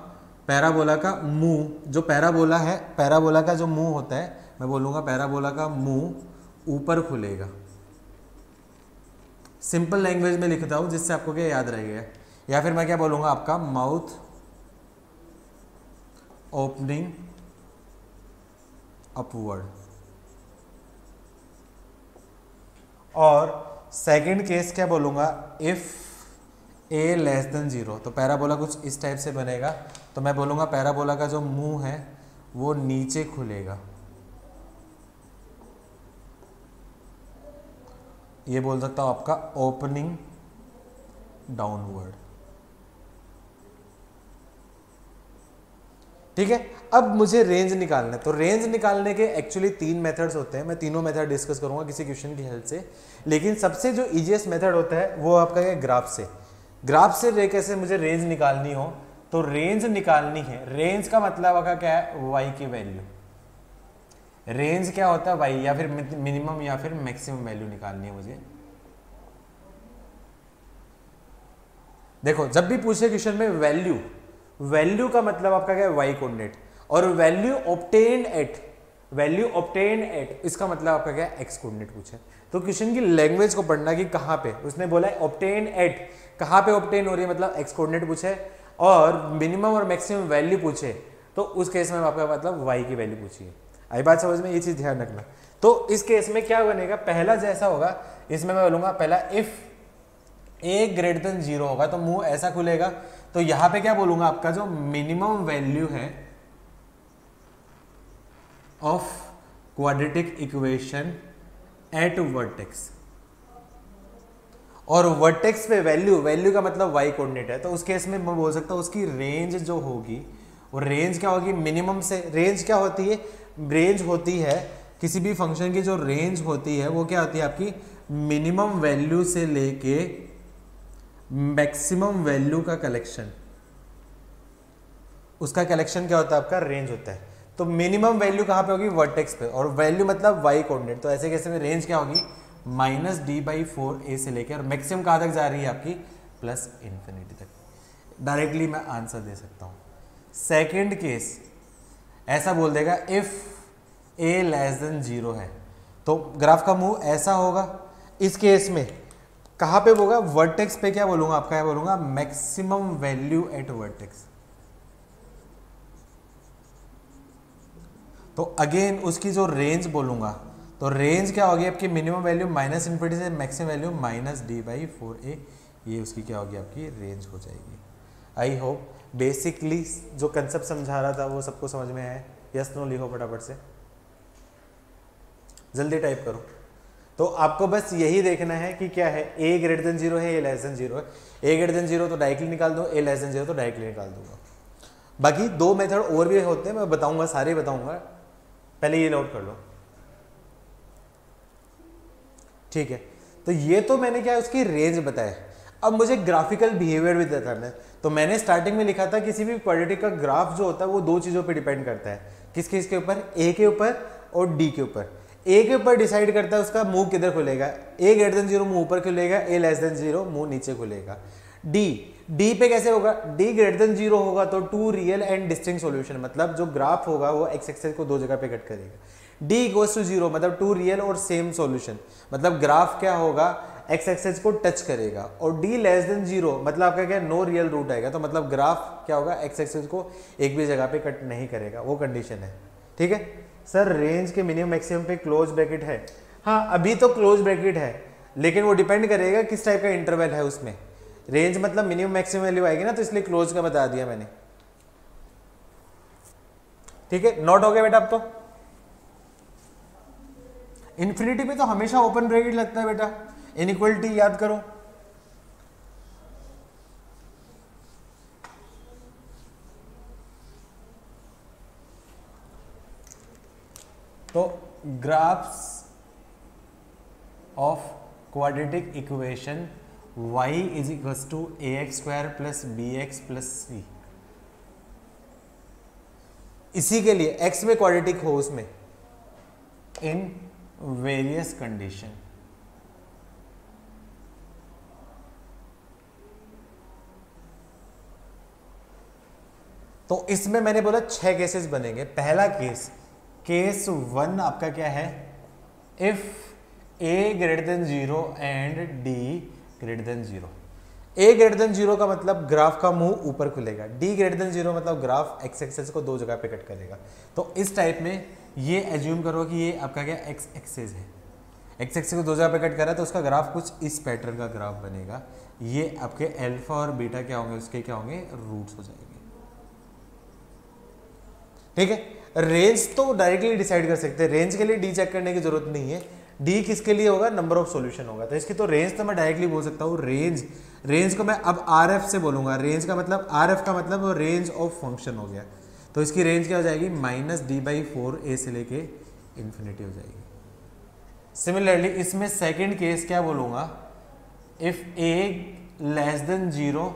पैराबोला का मुंह, जो पैराबोला है, पैराबोला का जो मुंह होता है, मैं बोलूँगा पैराबोला का मुंह ऊपर खुलेगा। सिंपल लैंग्वेज में लिखता हूँ जिससे आपको क्या याद रहेगा। या फिर मैं क्या बोलूँगा, आपका माउथ ओपनिंग अपवर्ड। और सेकंड केस क्या बोलूँगा, इफ ए लेस देन 0, तो पैराबोला कुछ इस टाइप से बनेगा। तो मैं बोलूँगा पैराबोला का जो मुंह है वो नीचे खुलेगा, ये बोल सकता हूँ आपका ओपनिंग डाउनवर्ड। ठीक है, अब मुझे रेंज निकालना है। तो रेंज निकालने के एक्चुअली 3 मेथड्स होते हैं। मैं तीनों मेथड डिस्कस करूंगा किसी क्वेश्चन की हेल्प से, लेकिन सबसे जो इजीएस्ट मेथड होता है वो आपका है ग्राफ से। ग्राफ से कैसे मुझे रेंज निकालनी हो, तो रेंज निकालनी है, रेंज का मतलब आपका क्या है, वाई की वैल्यू। रेंज क्या होता है, वाई, या फिर मिनिमम या फिर मैक्सिमम वैल्यू निकालनी है मुझे। देखो, जब भी पूछे क्वेश्चन में वैल्यू, वैल्यू का मतलब आपका क्या है, वाई कोऑर्डिनेट, और value obtained at, value obtained at, इसका मतलब आपका क्या है, एक्स कोऑर्डिनेट पूछे। तो क्वेश्चन की लैंग्वेज को पढ़ना कि कहाँ पे, उसने बोला है ऑब्टेन एट, कहाँ पे ऑब्टेन हो रही है, मतलब एक्स कोऑर्डिनेट पूछे, और मिनिमम और मैक्सिमम वैल्यू पूछे, तो उस केस में आपका मतलब वाई की वैल्यू पूछिए। आई बात समझ में, ये चीज ध्यान रखना। तो इस केस में क्या बनेगा, पहला जैसा होगा इसमें मैं बोलूंगा, पहला इफ ए ग्रेटर देन 0 होगा तो मुंह ऐसा खुलेगा। तो यहां पे क्या बोलूंगा, आपका जो मिनिमम वैल्यू है of quadratic equation eight vertex, और वर्टेक्स पे वैल्यू, वैल्यू का मतलब वाई कोऑर्डिनेट है, तो उस केस में मैं बोल सकता हूं उसकी रेंज जो होगी, वो रेंज क्या होगी, मिनिमम से, रेंज क्या होती है, रेंज होती है किसी भी फंक्शन की जो रेंज होती है वो क्या होती है आपकी, मिनिमम वैल्यू से लेके मैक्सिमम वैल्यू का कलेक्शन, उसका कलेक्शन क्या होता है, आपका रेंज होता है। तो मिनिमम वैल्यू कहां पे होगी, वर्टेक्स पे, और वैल्यू मतलब वाई कोऑर्डिनेट। तो ऐसे कैसे में रेंज क्या होगी, -d/4a से लेकर, और मैक्सिमम कहां तक जा रही है आपकी, प्लस इन्फिनिटी तक। डायरेक्टली मैं आंसर दे सकता हूं। सेकेंड केस ऐसा बोल देगा, इफ a लेस देन 0 है, तो ग्राफ का मुंह ऐसा होगा। इस केस में कहां पे होगा, वर्टेक्स पे क्या बोलूंगा, आपका क्या बोलूंगा, मैक्सिमम वैल्यू एट वर्टेक्स। तो अगेन उसकी जो रेंज बोलूंगा, तो रेंज क्या होगी आपकी, मिनिमम वैल्यू -∞ से मैक्सिमम वैल्यू -d/4a, ये उसकी क्या होगी, आपकी रेंज हो जाएगी। आई होप बेसिकली जो कंसेप्ट समझा रहा था वो सबको समझ में है। यस नो लिखो फटाफट से, जल्दी टाइप करो। तो आपको बस यही देखना है कि क्या है, a ग्रेटर देन 0 है, a लेस देन 0 है। a ग्रेटर देन 0 तो डायरेक्टली निकाल दो, a लेस देन 0 तो डायरेक्टली निकाल दूंगा। बाकी 2 मेथड और भी होते हैं, मैं बताऊंगा, सारे बताऊंगा, पहले ये नोट कर लो, ठीक है। तो ये तो मैंने क्या उसकी रेंज बताया। अब मुझे ग्राफिकल बिहेवियर भी बताना है। तो मैंने स्टार्टिंग में लिखा था किसी भी क्वाड्रेटिक का ग्राफ जो होता है वो 2 चीजों पे डिपेंड करता है, किसके इसके ऊपर, a के ऊपर और d के ऊपर। a के ऊपर डिसाइड करता है उसका मुंह किधर खुलेगा, a ग्रेटर देन 0 मुंह ऊपर खुलेगा, a लेस देन 0 मुंह नीचे खुलेगा। d पे कैसे होगा, d ग्रेटर देन 0 होगा तो 2 रियल एंड डिस्टिंक्ट सॉल्यूशन, मतलब जो ग्राफ होगा वो x एक्सिस को 2 जगह पे कट करेगा। d इक्वल्स टू 0 मतलब 2 रियल और सेम सॉल्यूशन, मतलब ग्राफ क्या होगा, x एक्सिस को टच करेगा। और d लेस देन 0 मतलब आपका क्या, नो रियल रूट आएगा, तो मतलब ग्राफ क्या होगा, x एक्सिस को एक भी जगह पे कट नहीं करेगा, वो कंडीशन है। ठीक है सर, रेंज के मिनिमम मैक्सिमम पे क्लोज ब्रैकेट है, हाँ अभी तो क्लोज ब्रैकेट है, लेकिन वो डिपेंड करेगा किस टाइप का इंटरवल है उसमें। रेंज मतलब मिनिमम मैक्सिमम वैल्यू आएगी ना, तो इसलिए क्लोज का बता दिया मैंने। ठीक है, नोट हो गया बेटा। अब तो इन्फिनिटी में तो हमेशा ओपन ब्रैकेट लगता है बेटा, इनइक्वालिटी याद करो। तो graphs of quadratic equation y is equals to ax² plus bx plus c। इसी के लिए x में क्वाड्रेटिक हो उसमें इन वेरियस कंडीशन। तो इसमें मैंने बोला 6 केसेस बनेंगे। पहला केस 1 आपका क्या है, if a greater than 0 and d greater than 0। a greater than 0 का मतलब ग्राफ का मुंह ऊपर खुलेगा, d ग्रेटर देन 0 मतलब ग्राफ x एक्सेस को दो जगह पे कट करेगा। तो इस टाइप में ये एज्यूम करो कि ये आपका क्या x एक्सेस है, x एक्सेस को दो जगह पे कट कर रहा है, तो उसका ग्राफ कुछ इस पैटर्न का ग्राफ बनेगा। ये आपके अल्फा और बीटा क्या होंगे, उसके क्या होंगे, रूट्स हो जाएंगे। ठीक है, रेंज तो डायरेक्टली डिसाइड कर सकते हैं, रेंज के लिए डी चेक करने की जरूरत नहीं है। डी किसके लिए होगा, नंबर ऑफ सॉल्यूशन होगा। तो इसकी तो रेंज तो मैं डायरेक्टली बोल सकता हूँ, रेंज को मैं अब आर एफ से बोलूंगा। रेंज का मतलब, आर एफ का मतलब रेंज ऑफ फंक्शन हो गया। तो इसकी रेंज क्या हो जाएगी, -d/4 a से लेके इन्फिनिटी हो जाएगी। सिमिलरली इसमें सेकेंड केस क्या बोलूंगा, if a less than 0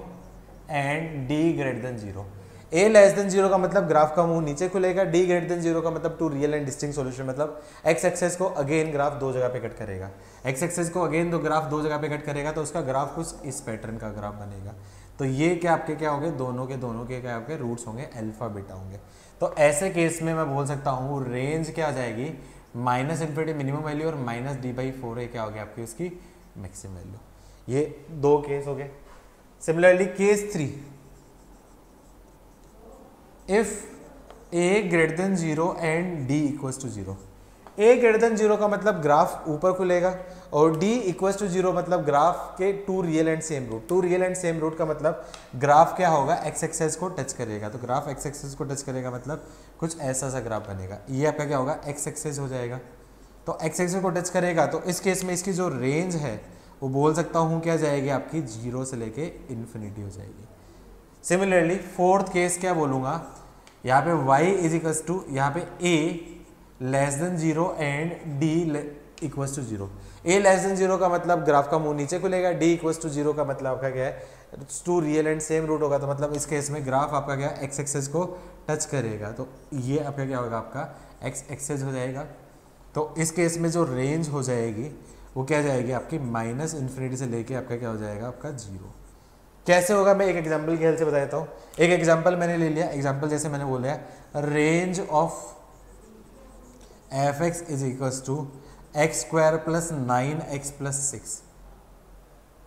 and d greater than 0। a less than 0 का मतलब ग्राफ का मुंह नीचे खुलेगा, d ग्रेटर देन 0 का मतलब two real and distinct solution, मतलब x एक्सेस को अगेन ग्राफ दो जगह पे कट करेगा। x एक्सेस को अगेन ग्राफ दो जगह पे कट करेगा, तो उसका ग्राफ कुछ इस पैटर्न का ग्राफ बनेगा। तो ये क्या आपके क्या होंगे, दोनों के क्या आपके रूट्स होंगे, अल्फा बीटा होंगे। तो ऐसे केस में मैं बोल सकता हूँ रेंज क्या आ जाएगी, -∞ मिनिमम वैल्यू और -d/4 क्या हो गया आपकी उसकी मैक्सिमम वैल्यू। ये दो केस हो गए। Similarly case 3, if a greater than 0 and d equals to 0। a greater than 0 का मतलब ग्राफ ऊपर खुलेगा और d इक्वल्स टू 0 मतलब ग्राफ के two real and same root. Two real and same root का मतलब ग्राफ क्या होगा, x एक्सेस को टच करेगा। तो ग्राफ x एक्सेस को टच करेगा मतलब कुछ ऐसा सा ग्राफ बनेगा। ये आपका क्या होगा, x एक्सेस हो जाएगा। तो x एक्सेस को टच करेगा, तो इस केस में इसकी जो रेंज है वो बोल सकता हूँ क्या जाएगी आपकी, 0 से लेके इन्फिनिटी हो जाएगी। सिमिलरली फोर्थ केस क्या बोलूँगा, यहाँ पे y इज इक्वल्स टू, यहाँ पे a less than 0 and d equals to 0। a less than 0 का मतलब ग्राफ का मुंह नीचे खुलेगा, d इक्वल्स टू 0 का मतलब आपका क्या है, two real and same root होगा। तो मतलब इस केस में ग्राफ आपका क्या है, x एक्सेस को टच करेगा। तो ये आपका क्या होगा, आपका x एक्सेस हो जाएगा। तो इस केस में जो रेंज हो जाएगी वो क्या जाएगी आपकी, -∞ से लेके आपका क्या हो जाएगा, आपका 0। कैसे होगा, मैं एक एग्जांपल के हेल्प से बता देता हूँ। एक एग्जांपल मैंने ले लिया, एग्जांपल जैसे मैंने बोला है, range of f(x) is equals to x² plus 9x plus 6।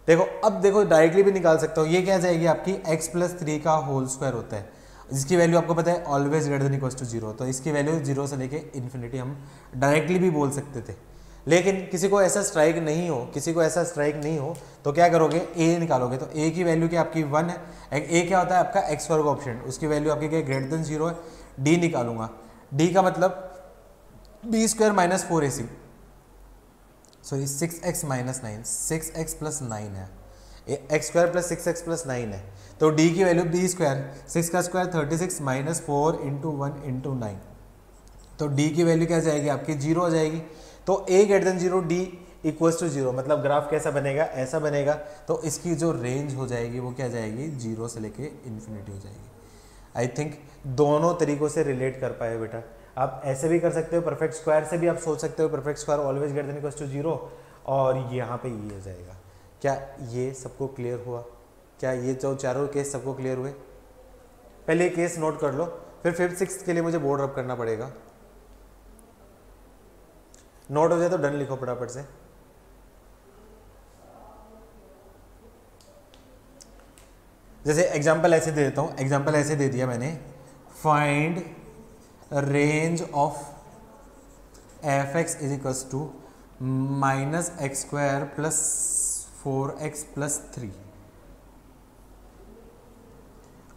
देखो अब देखो डायरेक्टली भी निकाल सकता हूँ। ये क्या जाएगी आपकी, x प्लस 3 का होल स्क्वायर होता है, जिसकी वैल्यू आपको पता है always greater than equals to 0। तो इसकी वैल्यू 0 से लेके इन्फिनिटी हम डायरेक्टली भी बोल सकते थे। लेकिन किसी को ऐसा स्ट्राइक नहीं हो, तो क्या करोगे, a निकालोगे। तो a की वैल्यू क्या आपकी 1 है। a क्या होता है आपका, x² ऑप्शन, उसकी वैल्यू आपकी क्या, ग्रेटर देन 0 है। d निकालूंगा, d का मतलब b² minus 4ac, sorry 6x minus 9, 6x plus 9 है, x² प्लस 6x प्लस 9 है। तो d की वैल्यू b², 6 का स्क्वायर 36 माइनस 4 इंटू 1 इंटू 9। तो d की वैल्यू क्या जाएगी आपकी, 0 हो जाएगी। तो a greater than 0, d equals to 0 मतलब ग्राफ कैसा बनेगा, ऐसा बनेगा। तो इसकी जो रेंज हो जाएगी वो क्या जाएगी, 0 से लेके इन्फिनिटी हो जाएगी। आई थिंक दोनों तरीकों से रिलेट कर पाए बेटा। आप ऐसे भी कर सकते हो, परफेक्ट स्क्वायर से भी आप सोच सकते हो, perfect square always greater than equals to 0, और यहाँ पे ये हो जाएगा। क्या ये सबको क्लियर हुआ? क्या ये जो चारों केस सबको क्लियर हुए? पहले केस नोट कर लो, फिर 5th 6th के लिए मुझे बोर्ड रब करना पड़ेगा। नोट हो जाए तो डन लिखो फटाफट से। जैसे एग्जांपल ऐसे दे देता हूं, एग्जांपल ऐसे दे दिया मैंने, find range of f(x) is equals to -x² plus 4x plus 3।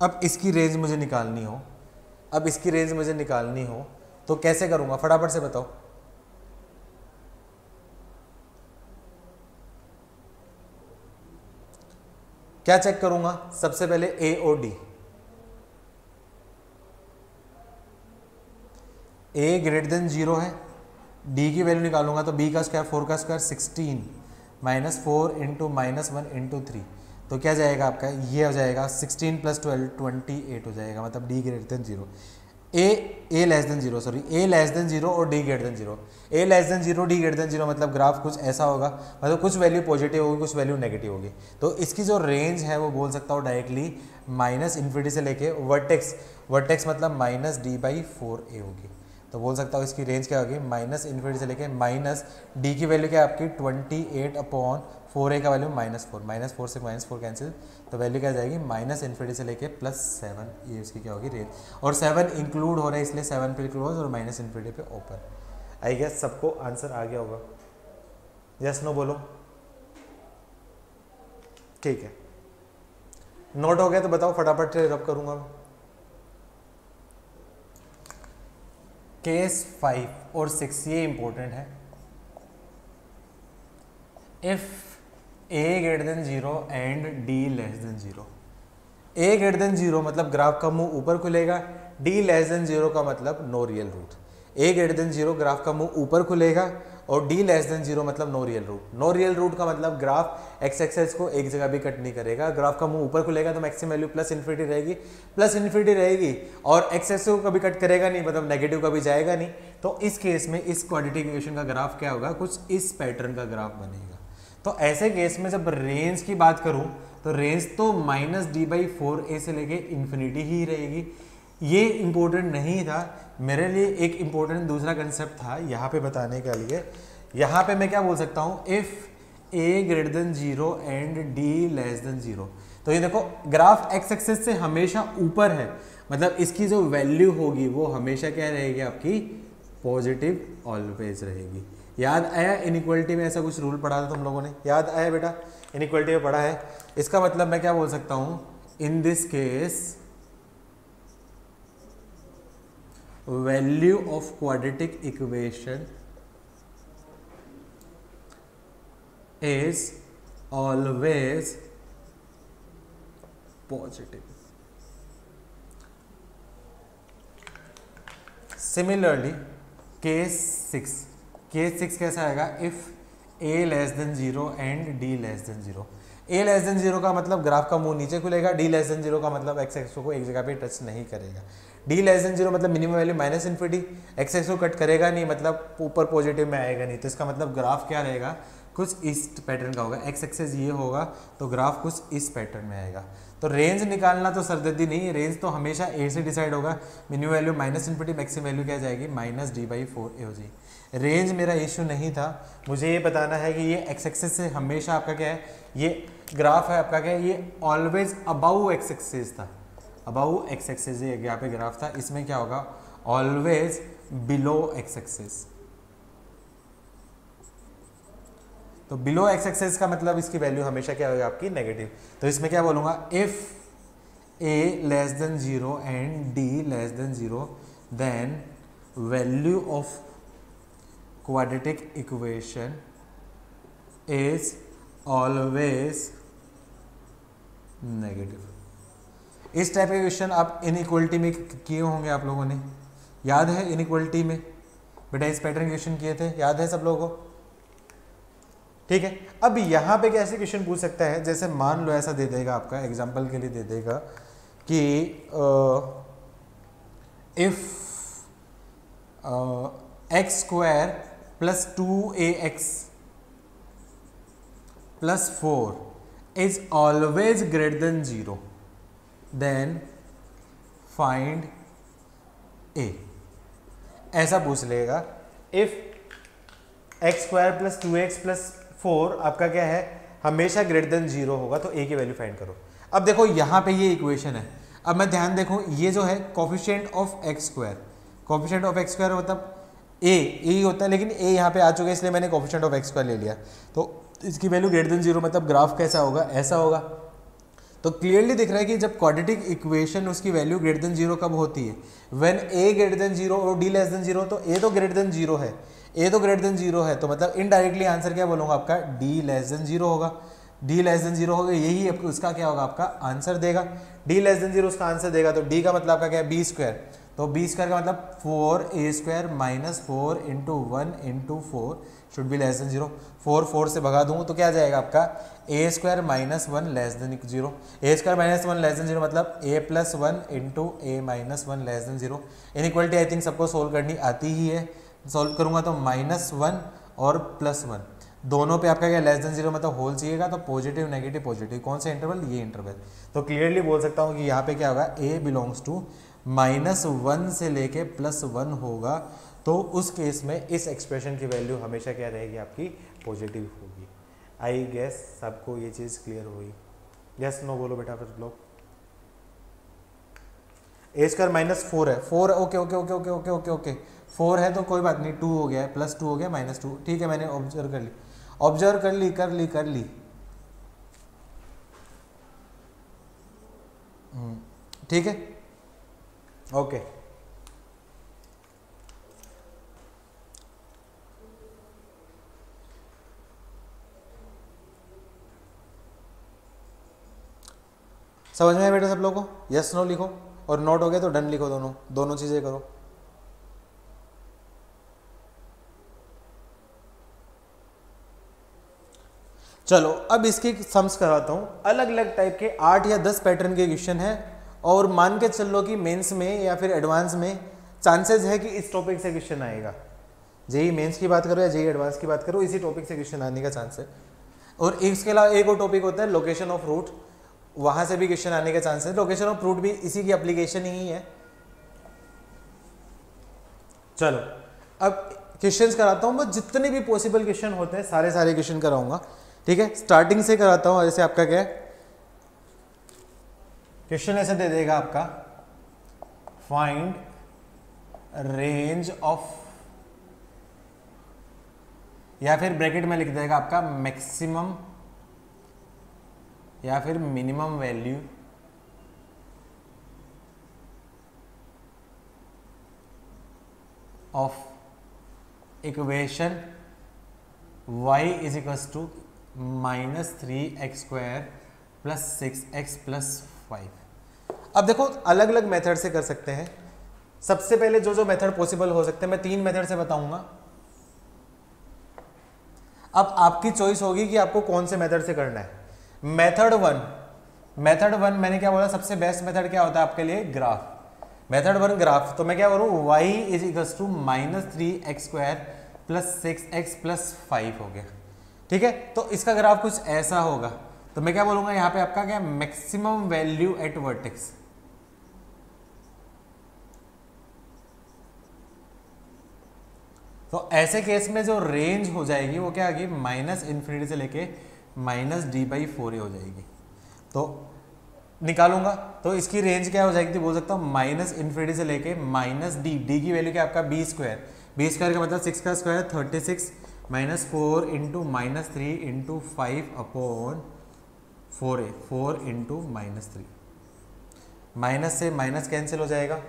अब इसकी रेंज मुझे निकालनी हो, तो कैसे करूंगा, फटाफट से बताओ। क्या चेक करूंगा, सबसे पहले a और d। a ग्रेटर देन 0 है, डी की वैल्यू निकालूंगा तो बी का स्क्वायर 4 का स्क्वायर 16 माइनस 4 इंटू -1 इंटू 3, तो क्या जाएगा आपका, ये हो जाएगा 16 + 12 28 हो जाएगा, मतलब D greater than zero, A less than zero, sorry A less than zero और D greater than zero, A less than zero D greater than zero, मतलब ग्राफ कुछ ऐसा होगा, मतलब कुछ वैल्यू पॉजिटिव होगी कुछ वैल्यू नेगेटिव होगी। तो इसकी जो रेंज है वो बोल सकता हूँ डायरेक्टली -∞ से लेके वर्टेक्स मतलब -d/4a होगी। तो बोल सकता हूँ इसकी रेंज क्या होगी, -∞ से लेके डी की वैल्यू क्या है आपकी 28/4a का वैल्यू -4 से -4 कैंसिल, तो वैल्यू क्या जाएगी -∞ से लेके +7, ये इसकी क्या होगी रेंज, और 7 इंक्लूड हो रहा है इसलिए 7 पे क्लोज और -∞ पे ओपन। आई गेस सबको आंसर आ गया होगा, यस नो बोलो, ठीक है। नोट हो गया तो बताओ फटाफट से रब करूंगा मैं। केस 5 और 6 ये इंपॉर्टेंट है। If a greater than 0 and d less than 0, a greater than 0 मतलब ग्राफ का मुंह ऊपर खुलेगा, d लेस देन 0 का मतलब no real root. a greater than 0 graph का मुंह ऊपर खुलेगा और d लेस देन 0 मतलब no real root. No real root का मतलब ग्राफ एक्स एक्सेस को एक जगह भी कट नहीं करेगा, ग्राफ का मुंह ऊपर खुलेगा तो मैक्सिमम वैल्यू +∞ रहेगी और एक्स एक्सेस को कभी कट करेगा नहीं, मतलब नेगेटिव कभी जाएगा नहीं। तो इस केस में इस क्वाड्रेटिक इक्वेशन का ग्राफ क्या होगा, कुछ इस पैटर्न का ग्राफ बनेगा। तो ऐसे केस में जब रेंज की बात करूं तो रेंज तो -d/4a से लेके इन्फिनिटी ही रहेगी। ये इंपॉर्टेंट नहीं था मेरे लिए, एक इंपॉर्टेंट दूसरा कंसेप्ट था यहाँ पे बताने के लिए। यहाँ पे मैं क्या बोल सकता हूँ, if a greater than 0 and d less than 0, तो ये देखो ग्राफ एक्स एक्सिस से हमेशा ऊपर है, मतलब इसकी जो वैल्यू होगी वो हमेशा क्या रहेगी आपकी, पॉजिटिव ऑलवेज रहेगी। याद आया इनइक्वालिटी में ऐसा कुछ रूल पढ़ा था तुम लोगों ने, याद आया बेटा, इनइक्वालिटी में पढ़ा है। इसका मतलब मैं क्या बोल सकता हूं, in this case value of quadratic equation is always positive. Similarly case 6 कैसा आएगा, if a less than 0 and d less than 0। a less than 0 का मतलब ग्राफ का मुंह नीचे खुलेगा, d लेस देन 0 का मतलब एक्स एक्स को एक जगह पे टच नहीं करेगा। d लेस देन 0 मतलब मिनिमम वैल्यू -∞, एक्स एक्स को कट करेगा नहीं, मतलब ऊपर पॉजिटिव में आएगा नहीं। तो इसका मतलब ग्राफ क्या रहेगा, कुछ इस पैटर्न का होगा, एक्स एक्सेस ये होगा तो ग्राफ कुछ इस पैटर्न में आएगा। तो रेंज निकालना तो सरदर्दी नहीं, रेंज तो हमेशा a से डिसाइड होगा, मिनिमम वैल्यू -∞, मैक्सिमम वैल्यू क्या जाएगी -d/4a हो जाएगी। रेंज मेरा इश्यू नहीं था, मुझे ये बताना है कि ये एक्स एक्सिस से हमेशा आपका क्या है, ये ग्राफ है आपका क्या है, ये ऑलवेज अबाउ एक्स एक्सिस था, अबाउ एक्स एक्सिस यहाँ पे ग्राफ था, इसमें क्या होगा ऑलवेज बिलो एक्स एक्सिस। तो बिलो एक्स एक्सिस का मतलब इसकी वैल्यू हमेशा क्या होगी आपकी नेगेटिव। तो इसमें क्या बोलूंगा, if a less than 0 and d less than 0 देन वैल्यू ऑफ quadratic equation is always negative। इस टाइप के क्वेश्चन आप इनइक्वालिटी में किए होंगे आप लोगों ने, याद है इनइक्वालिटी में बेटा इस पैटर्न क्वेश्चन किए थे, याद है सब लोगों को, ठीक है। अब यहाँ पे कैसे क्वेश्चन पूछ सकता है, जैसे मान लो ऐसा दे देगा आपका, एग्जांपल के लिए दे देगा कि if x² + 2ax + 4 is always greater than 0, then find a। ऐसा पूछ लेगा, इफ x² + 2x + 4 आपका क्या है, हमेशा ग्रेटर देन 0 होगा, तो a की वैल्यू फाइंड करो। अब देखो यहाँ पे ये इक्वेशन है, अब मैं ध्यान देखो, ये जो है coefficient of x², coefficient of x² मतलब ए होता है, लेकिन a यहाँ पे आ चुका है इसलिए मैंने कोफिशिएंट ऑफ x² ले लिया। तो इसकी वैल्यू ग्रेटर देन 0 मतलब ग्राफ कैसा होगा, ऐसा होगा। तो क्लियरली दिख रहा है कि जब क्वाड्रेटिक इक्वेशन उसकी वैल्यू ग्रेटर देन 0 कब होती है, व्हेन a ग्रेटर देन 0 और d लेस देन 0। तो a तो ग्रेटर देन 0 है, a तो ग्रेटर देन 0 है, तो मतलब इनडायरेक्टली आंसर क्या बोलूँगा आपका d लेस देन 0 होगा, d लेस देन 0 होगा, यही उसका क्या होगा आपका आंसर देगा। d लेस देन 0 उसका आंसर देगा, तो d का मतलब आपका क्या है b², तो बी स्क्वायर का मतलब 4a square minus 4 into 1 into 4 should be less than 0। 4 से भगा दूंगा तो क्या आ जाएगा आपका a square minus 1 less than 0। A square minus 1 less than 0 मतलब a plus 1 into a minus 1 less than 0। Inequality I think सबको सोल्व करनी आती ही है। सोल्व करूंगा तो -1 और +1 दोनों पे आपका क्या लेस देन 0 मतलब होल चाहिएगा, तो पॉजिटिव नेगेटिव पॉजिटिव कौन सा इंटरवल, ये इंटरवल। तो क्लियरली बोल सकता हूँ कि यहाँ पे क्या होगा, a बिलोंग्स टू -1 से लेके +1 होगा। तो उस केस में इस एक्सप्रेशन की वैल्यू हमेशा क्या रहेगी, आपकी पॉजिटिव होगी। आई गेस सबको ये चीज़ क्लियर हुई। यस नो बोलो बेटा फिर लोग। ए स्क्वायर -4 है, 4 okay okay okay okay okay okay okay 4 है तो कोई बात नहीं, 2 हो गया है, +2 हो गया -2, ठीक है मैंने ऑब्जर्व कर ली, ऑब्जर्व कर ली ठीक है ओके। समझ में आया बेटा सब लोगों को? यस नो लिखो, और नोट हो गया तो डन लिखो, दोनों चीजें करो। चलो अब इसके सम्स कराता हूं। अलग अलग टाइप के 8 या 10 पैटर्न के क्वेश्चन है, और मान के चल लो कि मेंस में या फिर एडवांस में चांसेस है कि इस टॉपिक से क्वेश्चन आएगा। जेई मेंस की बात करो या जेई एडवांस की बात करो, इसी टॉपिक से क्वेश्चन आने का चांस है। और इसके अलावा एक और टॉपिक होता है लोकेशन ऑफ रूट, वहां से भी क्वेश्चन आने का चांस है। लोकेशन ऑफ रूट भी इसी की एप्लीकेशन ही है। चलो अब क्वेश्चंस कराता हूं, बस जितने भी पॉसिबल क्वेश्चन होते हैं सारे क्वेश्चन कराऊंगा, ठीक है। स्टार्टिंग से कराता हूं। जैसे आपका क्या है, क्वेश्चन ऐसे दे देगा आपका, फाइंड रेंज ऑफ, या फिर ब्रैकेट में लिख देगा आपका मैक्सिमम या फिर minimum value of equation y is equals to -3x² + 6x + 5। अब देखो अलग अलग मेथड से कर सकते हैं। सबसे पहले जो मेथड पॉसिबल हो सकते हैं, मैं 3 मेथड से बताऊंगा। अब आपकी चॉइस होगी कि आपको कौन से मेथड से करना है। मेथड वन मैंने क्या बोला, सबसे बेस्ट मेथड क्या होता है आपके लिए, ग्राफ। मेथड 1 ग्राफ, तो मैं क्या करूं, y is equals to -3x² + 6x + 5 हो गया, ठीक है। तो इसका ग्राफ कुछ ऐसा होगा। तो मैं क्या बोलूंगा यहाँ पे आपका क्या, मैक्सिमम वैल्यू एट वर्टेक्स। तो ऐसे केस में जो रेंज हो जाएगी वो क्या आएगी, -∞ से लेके -d/4 हो जाएगी। तो निकालूंगा तो इसकी रेंज क्या हो जाएगी, बोल सकता हूँ -∞ से लेके -d की वैल्यू क्या आपका b स्क्वायर, का मतलब 6 का square 36 -4 into -3 into 5/4a 4 into -3, minus से माइनस कैंसिल हो जाएगा।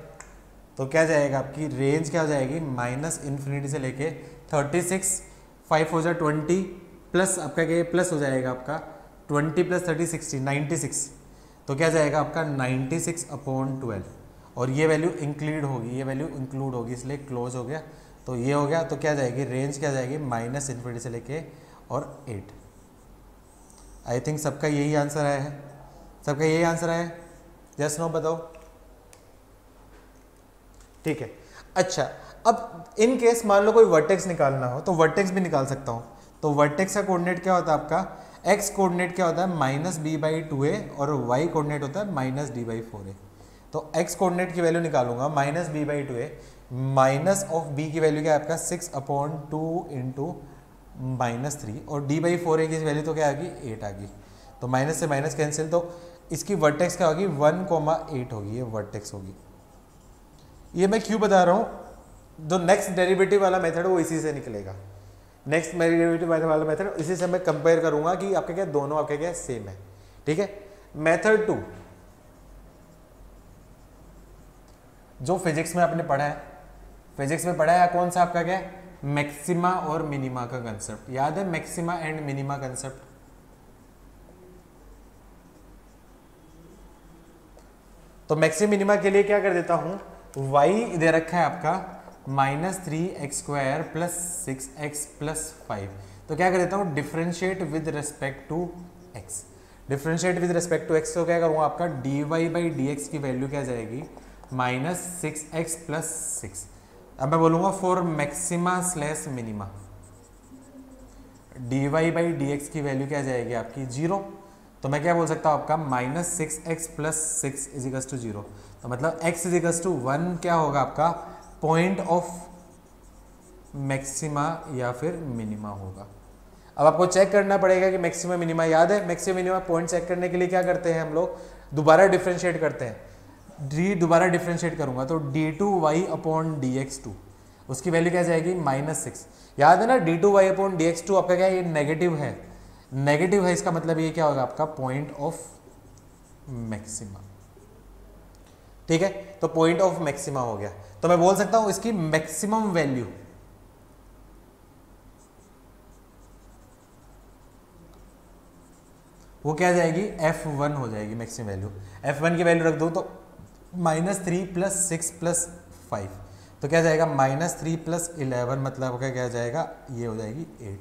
तो क्या जाएगा, आपकी रेंज क्या हो जाएगी, -∞ से लेके 36, 5 हो जाए 20 प्लस आपका क्या प्लस हो जाएगा आपका 20 + 30 60 96। तो क्या जाएगा आपका 96/12, और ये वैल्यू इंक्लूड होगी, ये वैल्यू इंक्लूड होगी इसलिए क्लोज हो गया। तो ये हो गया। तो क्या जाएगी रेंज, क्या जाएगी -∞ से लेके और 8। आई थिंक सबका यही आंसर आया है, सबका यही आंसर आया है। यस नो बताओ, ठीक है। अच्छा अब इन केस मान लो कोई वर्टेक्स निकालना हो तो वर्टेक्स भी निकाल सकता हूं। तो वर्टेक्स का कोऑर्डिनेट क्या होता है आपका, x कोऑर्डिनेट क्या होता है -b/2a और y कोऑर्डिनेट होता है -d/4a। तो x कोऑर्डिनेट की वैल्यू निकालूंगा -b/2a, माइनस ऑफ b की वैल्यू क्या है आपका 6/2 इंटू -3, और d/4a की वैल्यू तो क्या आ गई 8 आ गई। तो माइनस से माइनस कैंसिल, तो इसकी वर्टेक्स क्या होगी 1,8 होगी, ये वर्टेक्स होगी। ये मैं क्यों बता रहा हूँ, जो नेक्स्ट डेरिवेटिव वाला मेथड वो इसी से निकलेगा। नेक्स्ट डेरिवेटिव वाला मेथड इसी से मैं कंपेयर करूंगा कि आपके क्या दोनों आपके क्या सेम है, ठीक है। मेथड 2 जो फिजिक्स में आपने पढ़ा है, फिजिक्स में पढ़ा है कौन सा आपका क्या, मैक्सिमा और मिनिमा का कंसेप्ट याद है, मैक्सिमा एंड मिनिमा कंसेप्ट। तो मैक्सिम मिनिमा के लिए क्या कर देता हूं, y दे रखा है आपका -3x² प्लस 6x प्लस 5। तो क्या कर देता हूँ, differentiate with respect to x। Differentiate with respect to x तो क्या करूँगा, आपका dy/dx की वैल्यू क्या जाएगी, -6x प्लस 6। अब मैं बोलूँगा for maxima slash minima, dy/dx की वैल्यू क्या जाएगी आपकी 0। तो मैं क्या बोल सकता हूँ आपका -6x प्लस 6 इजिकल्स टू 0। तो मतलब x इजिकल्स टू 1 क्या होगा आपका पॉइंट ऑफ मैक्सिमा या फिर मिनिमा होगा। अब आपको चेक करना पड़ेगा कि मैक्सिमा मिनिमा याद है। मैक्सिमा मिनिमा पॉइंट चेक करने के लिए क्या करते हैं हम लोग, दोबारा डिफ्रेंशिएट करते हैं। डी दोबारा डिफ्रेंशिएट करूंगा तो d2y/dx2 उसकी वैल्यू क्या जाएगी -6। याद है ना, d2y/dx2 आपका क्या है, ये नेगेटिव है। नेगेटिव है इसका मतलब ये क्या होगा आपका पॉइंट ऑफ मैक्सिमा। ठीक है, तो पॉइंट ऑफ मैक्सिमा हो गया। तो मैं बोल सकता हूं इसकी मैक्सिमम वैल्यू वो क्या जाएगी, f1 हो जाएगी मैक्सिमम वैल्यू। f1 की वैल्यू रख दो तो -3 प्लस 6 प्लस 5 तो क्या जाएगा -3 प्लस 11 मतलब क्या जाएगा, ये हो जाएगी 8।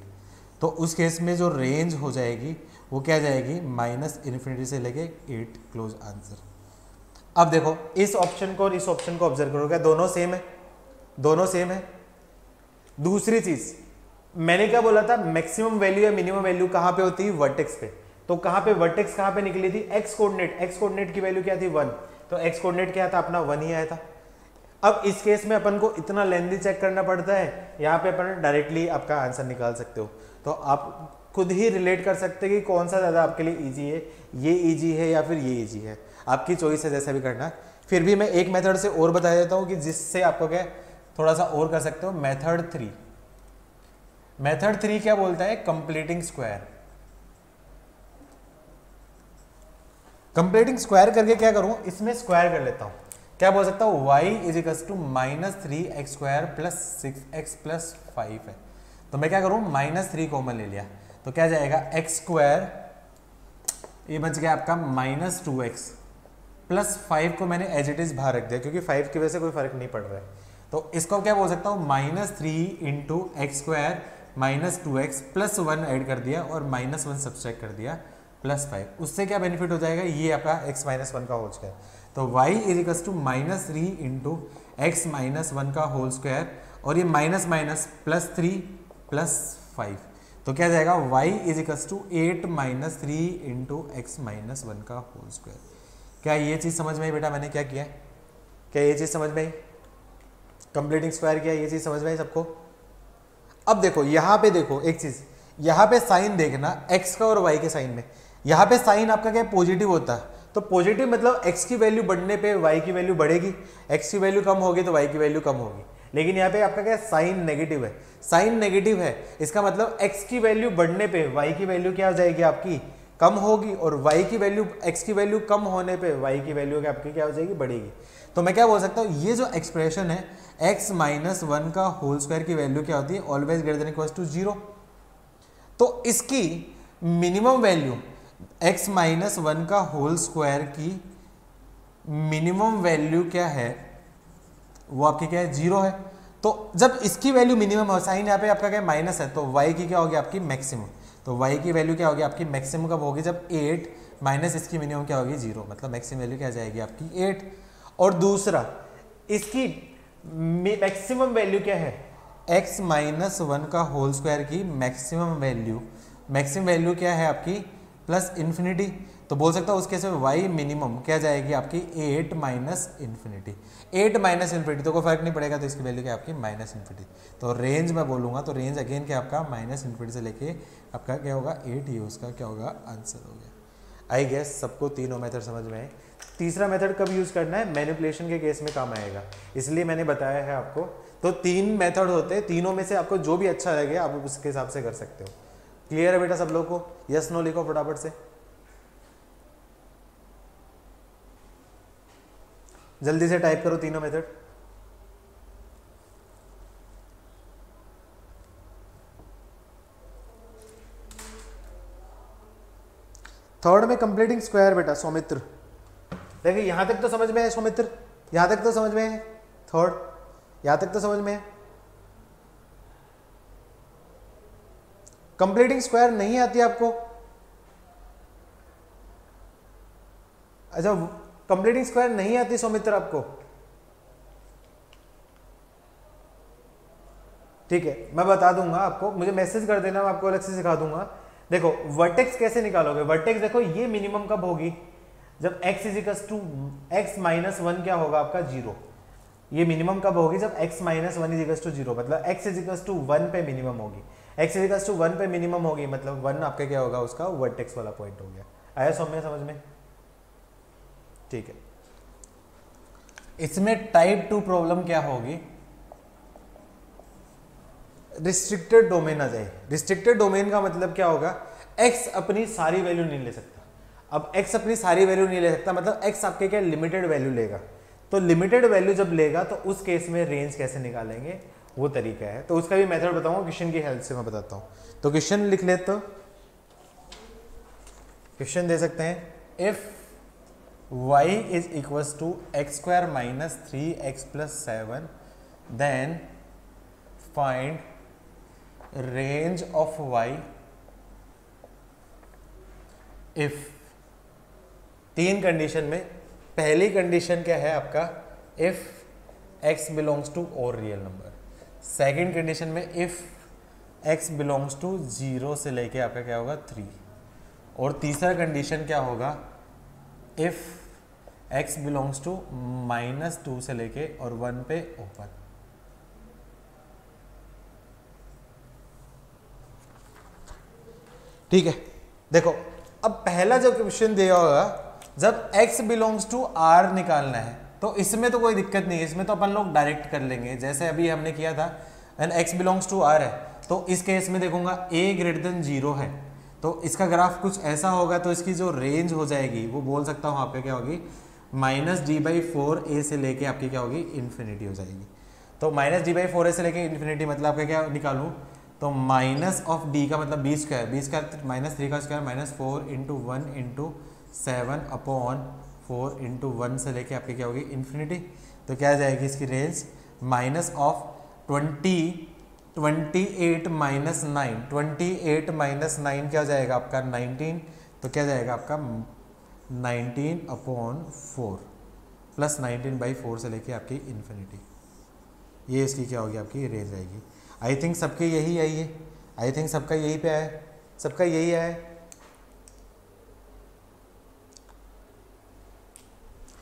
तो उस केस में जो रेंज हो जाएगी वो क्या जाएगी, -∞ से लेके 8 क्लोज आंसर। अब देखो इस ऑप्शन को और इस ऑप्शन को ऑब्जर्व करो, क्या दोनों सेम है, दोनों सेम है। दूसरी चीज मैंने क्या बोला था, मैक्सिमम वैल्यू या मिनिमम वैल्यू कहां पे होती है, वर्टेक्स पे। तो कहां पे वर्टेक्स कहां पे निकली थी, एक्स कोऑर्डिनेट की वैल्यू क्या थी 1, तो एक्स कोऑर्डिनेट क्या था अपना 1 ही आया था। अब इस केस में अपन को इतना लेंथी चेक करना पड़ता है, यहाँ पे अपन डायरेक्टली आपका आंसर निकाल सकते हो। तो आप खुद ही रिलेट कर सकते हैं कि कौन सा ज़्यादा आपके लिए ईजी है, ये ईजी है या फिर ये ईजी है, आपकी चॉइस है जैसा भी करना। फिर भी मैं एक मेथड से और बता देता हूँ कि जिससे आपको क्या थोड़ा सा और कर सकते हो। मेथड 3 क्या बोलता है, कंप्लीटिंग स्क्वायर। कंप्लीटिंग स्क्वायर करके क्या करूँ, इसमें स्क्वायर कर लेता हूँ। क्या बोल सकता हूँ, y is equals to -3x² plus 6x plus 5 है। तो मैं क्या करूँ, -3 कॉमन ले लिया तो क्या जाएगा x², ये बच गया आपका -2x प्लस 5 को मैंने एज इट इज बाहर रख दिया क्योंकि 5 की वजह से कोई फर्क नहीं पड़ रहा है। तो इसको क्या बोल सकता हूँ, -3 × x² -2x प्लस 1 ऐड कर दिया और -1 सब्सट्रैक्ट कर दिया प्लस 5। उससे क्या बेनिफिट हो जाएगा, ये आपका x - 1 का होल स्क्वायर। तो y इजिकल्स टू -3 × x - 1 का होल स्क्वायर और ये माइनस माइनस +3 + 5 तो क्या जाएगा, y इजिकल्स टू 8 - 3 × x - 1 का होल स्क्वायर। क्या ये चीज़ समझ में आई बेटा, मैंने क्या किया, क्या ये चीज़ समझ में आई, कंप्लीटिंग स्क्वायर किया, ये चीज़ समझ में आई सबको। अब देखो यहाँ पे, देखो एक चीज़, यहाँ पे साइन देखना x का और y के साइन में। यहाँ पे साइन आपका क्या पॉजिटिव होता है, तो पॉजिटिव मतलब x की वैल्यू बढ़ने पे y की वैल्यू बढ़ेगी, x की वैल्यू कम होगी तो y की वैल्यू कम होगी। लेकिन यहाँ पे आपका क्या साइन नेगेटिव है, साइन नेगेटिव है, इसका मतलब x की वैल्यू बढ़ने पे y की वैल्यू क्या हो जाएगी आपकी कम होगी, और y की वैल्यू, x की वैल्यू कम होने पे y की वैल्यू क्या आपकी क्या हो जाएगी, बढ़ेगी। तो मैं क्या बोल सकता हूँ, ये जो एक्सप्रेशन है x - 1 का होल स्क्वायर की वैल्यू क्या होती है, always greater than equals to 0। तो इसकी मिनिमम वैल्यू x - 1 का होल स्क्वायर की मिनिमम वैल्यू क्या है, वो आपकी क्या है 0 है। तो जब इसकी वैल्यू मिनिमम है, साइन यहाँ पे आपका क्या माइनस है, तो y की क्या होगी आपकी मैक्सिमम। तो y की वैल्यू क्या होगी आपकी मैक्सिमम कब होगी, जब 8 माइनस इसकी मिनिमम क्या होगी 0, मतलब मैक्सिमम वैल्यू क्या जाएगी आपकी 8। और दूसरा इसकी मैक्सिमम वैल्यू क्या है, x - 1 का होल स्क्वायर की मैक्सिमम वैल्यू क्या है आपकी +∞। तो बोल सकता हूँ उस केस में y मिनिमम क्या जाएगी आपकी 8 - ∞ तो कोई फर्क नहीं पड़ेगा, तो इसकी वैल्यू क्या आपकी -∞। तो रेंज मैं बोलूँगा तो रेंज अगेन क्या आपका -∞ से लेके आपका क्या होगा 8, ये उसका क्या होगा आंसर हो गया। आई गेस सबको तीनों मेथड समझ में आए। तीसरा मेथड कब यूज़ करना है, मैनिपुलेशन के केस में काम आएगा, इसलिए मैंने बताया है आपको। तो 3 मेथड होते हैं, तीनों में से आपको जो भी अच्छा लगे आप उसके हिसाब से कर सकते हो। क्लियर है बेटा सब लोग को, यस नो लिखो फटाफट से, जल्दी से टाइप करो तीनों मेथड। थर्ड में कंप्लीटिंग स्क्वायर बेटा सौमित्र, देखिए यहां तक तो समझ में है सौमित्र, यहां तक तो समझ में है। थर्ड, यहां तक तो समझ में है। कंप्लीटिंग स्क्वायर नहीं आती आपको? अच्छा, कंप्लीटिंग स्क्वायर नहीं आती सौमित्र आपको? ठीक है, मैं बता दूंगा आपको, मुझे मैसेज कर देना, मैं आपको अलग से सिखा दूंगा। देखो वर्टेक्स कैसे निकालोगे? वर्टेक्स देखो, ये मिनिमम कब होगी? जब x is equals to x minus one क्या होगा आपका? 0। ये मिनिमम कब होगी? जब x minus one is equals to 0, मतलब x इजिकल्स टू 1 पे मिनिमम होगी। x इजिकल्स टू 1 पे मिनिमम होगी, मतलब 1 आपका क्या होगा? उसका वर्टेक्स वाला पॉइंट हो गया। आया सौम्य समझ में? ठीक है, इसमें टाइप 2 प्रॉब्लम क्या होगी? रिस्ट्रिक्टेड डोमेन आ जाए। रिस्ट्रिक्टेड डोमेन का मतलब क्या होगा? x अपनी सारी वैल्यू नहीं ले सकता। अब x अपनी सारी वैल्यू नहीं ले सकता, मतलब x आपके क्या लिमिटेड वैल्यू लेगा। तो लिमिटेड वैल्यू जब लेगा तो उस केस में रेंज कैसे निकालेंगे, वो तरीका है। तो उसका भी मेथड बताऊंगा, क्वेश्चन की हेल्प से मैं बताता हूं। तो क्वेश्चन लिख लेते हो, क्वेश्चन दे सकते हैं, if y is equals to x square minus 3x plus 7 then find range of y if. तीन कंडीशन में, पहली कंडीशन क्या है आपका? इफ x बिलोंग्स टू और रियल नंबर। सेकेंड कंडीशन में इफ x बिलोंग्स टू 0 से लेके आपका क्या होगा? 3। और तीसरा कंडीशन क्या होगा? इफ x बिलोंग्स टू -2 से लेके और 1 पे ओपन। ठीक है, देखो अब पहला जो क्वेश्चन दिया होगा, जब x बिलोंग्स टू r निकालना है, तो इसमें तो कोई दिक्कत नहीं है, इसमें तो अपन लोग डायरेक्ट कर लेंगे, जैसे अभी हमने किया था। And x belongs to r है, तो इस केस में देखूंगा a ग्रेटर देन 0 है, तो इसका ग्राफ कुछ ऐसा होगा, तो इसकी जो रेंज हो जाएगी वो बोल सकता हूँ आपका क्या होगी? -d/4 a से लेके आपकी क्या होगी? इन्फिनिटी हो जाएगी। तो -d/4 a से लेके इन्फिनिटी मतलब आपका क्या निकालूं? तो माइनस ऑफ डी का मतलब बी स्क्वायर, -3 का square -4 into 1 into 7 upon 4 into 1 से लेके आपकी क्या होगी? इन्फिनिटी। तो क्या आ जाएगी इसकी range? Minus of 28 minus 9, 28 minus 9 क्या हो जाएगा आपका? 19। तो क्या जाएगा आपका? 19 अपॉन 4 प्लस 19/4 से लेके आपकी इन्फिनिटी। ये इसकी क्या होगी? आपकी रेंज आएगी। आई थिंक सबके यही आई है, आई थिंक सबका यही पे आया, सबका यही आया है।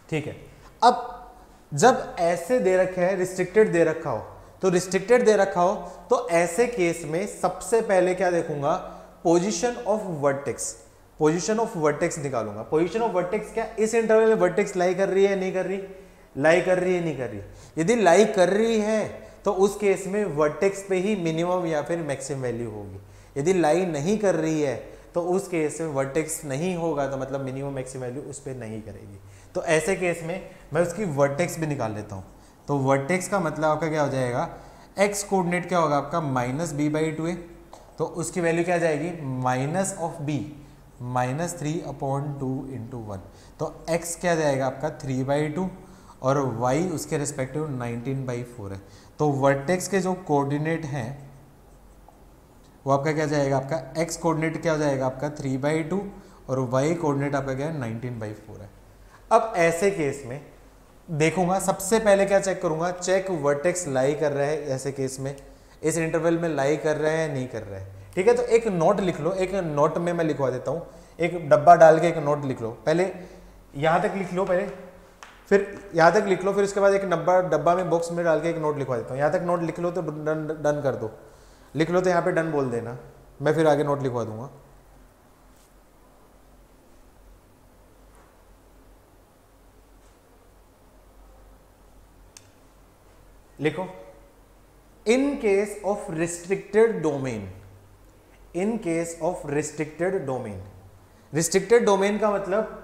ठीक है, अब जब ऐसे दे रखे हैं, रिस्ट्रिक्टेड दे रखा हो, तो रिस्ट्रिक्टेड दे रखा हो तो ऐसे केस में सबसे पहले क्या देखूंगा? Position of vertex. Position of vertex निकालूंगा। पोजीशन ऑफ वर्टेक्स क्या इस इंटरवल में वर्टेक्स लाई कर रही है नहीं कर रही? लाई कर रही है नहीं कर रही? यदि लाई कर रही है तो उस केस में वर्टेक्स पे ही मिनिमम या फिर मैक्सिमम वैल्यू होगी। यदि लाई नहीं कर रही है तो उस केस में वर्टेक्स नहीं होगा, तो मतलब मिनिमम मैक्सिमम वैल्यू उस पर नहीं करेगी। तो ऐसे केस में मैं उसकी वर्टेक्स भी निकाल लेता हूँ। तो वर्टेक्स का मतलब आपका क्या हो जाएगा? एक्स कोऑर्डिनेट क्या होगा आपका? -b/2 है, तो उसकी वैल्यू क्या जाएगी? Minus of b -3/2 into 1। तो x क्या जाएगा आपका? 3/2 और y उसके रिस्पेक्टिव 19/4 है। तो वर्टेक्स के जो कोऑर्डिनेट हैं वो आपका क्या जाएगा? आपका x कोऑर्डिनेट क्या हो जाएगा आपका? 3/2 और y कोऑर्डिनेट आपका क्या है? 19/4 है। अब ऐसे केस में देखूंगा, सबसे पहले क्या चेक करूंगा? चेक वर्टेक्स लाई कर रहा है, ऐसे केस में इस इंटरवल में लाई कर रहा है नहीं कर रहा है। ठीक है, तो एक नोट लिख लो, एक नोट में मैं लिखवा देता हूँ, एक डब्बा डाल के एक नोट लिख लो। पहले यहाँ तक लिख लो, पहले फिर यहाँ तक लिख लो, फिर उसके बाद एक डब्बा में बॉक्स में डाल के एक नोट लिखवा देता हूँ। यहाँ तक नोट लिख लो तो डन कर दो, लिख लो तो यहाँ पे डन बोल देना, मैं फिर आगे नोट लिखवा दूंगा। लिखो, in case of restricted domain, in case of restricted domain. Restricted domain का मतलब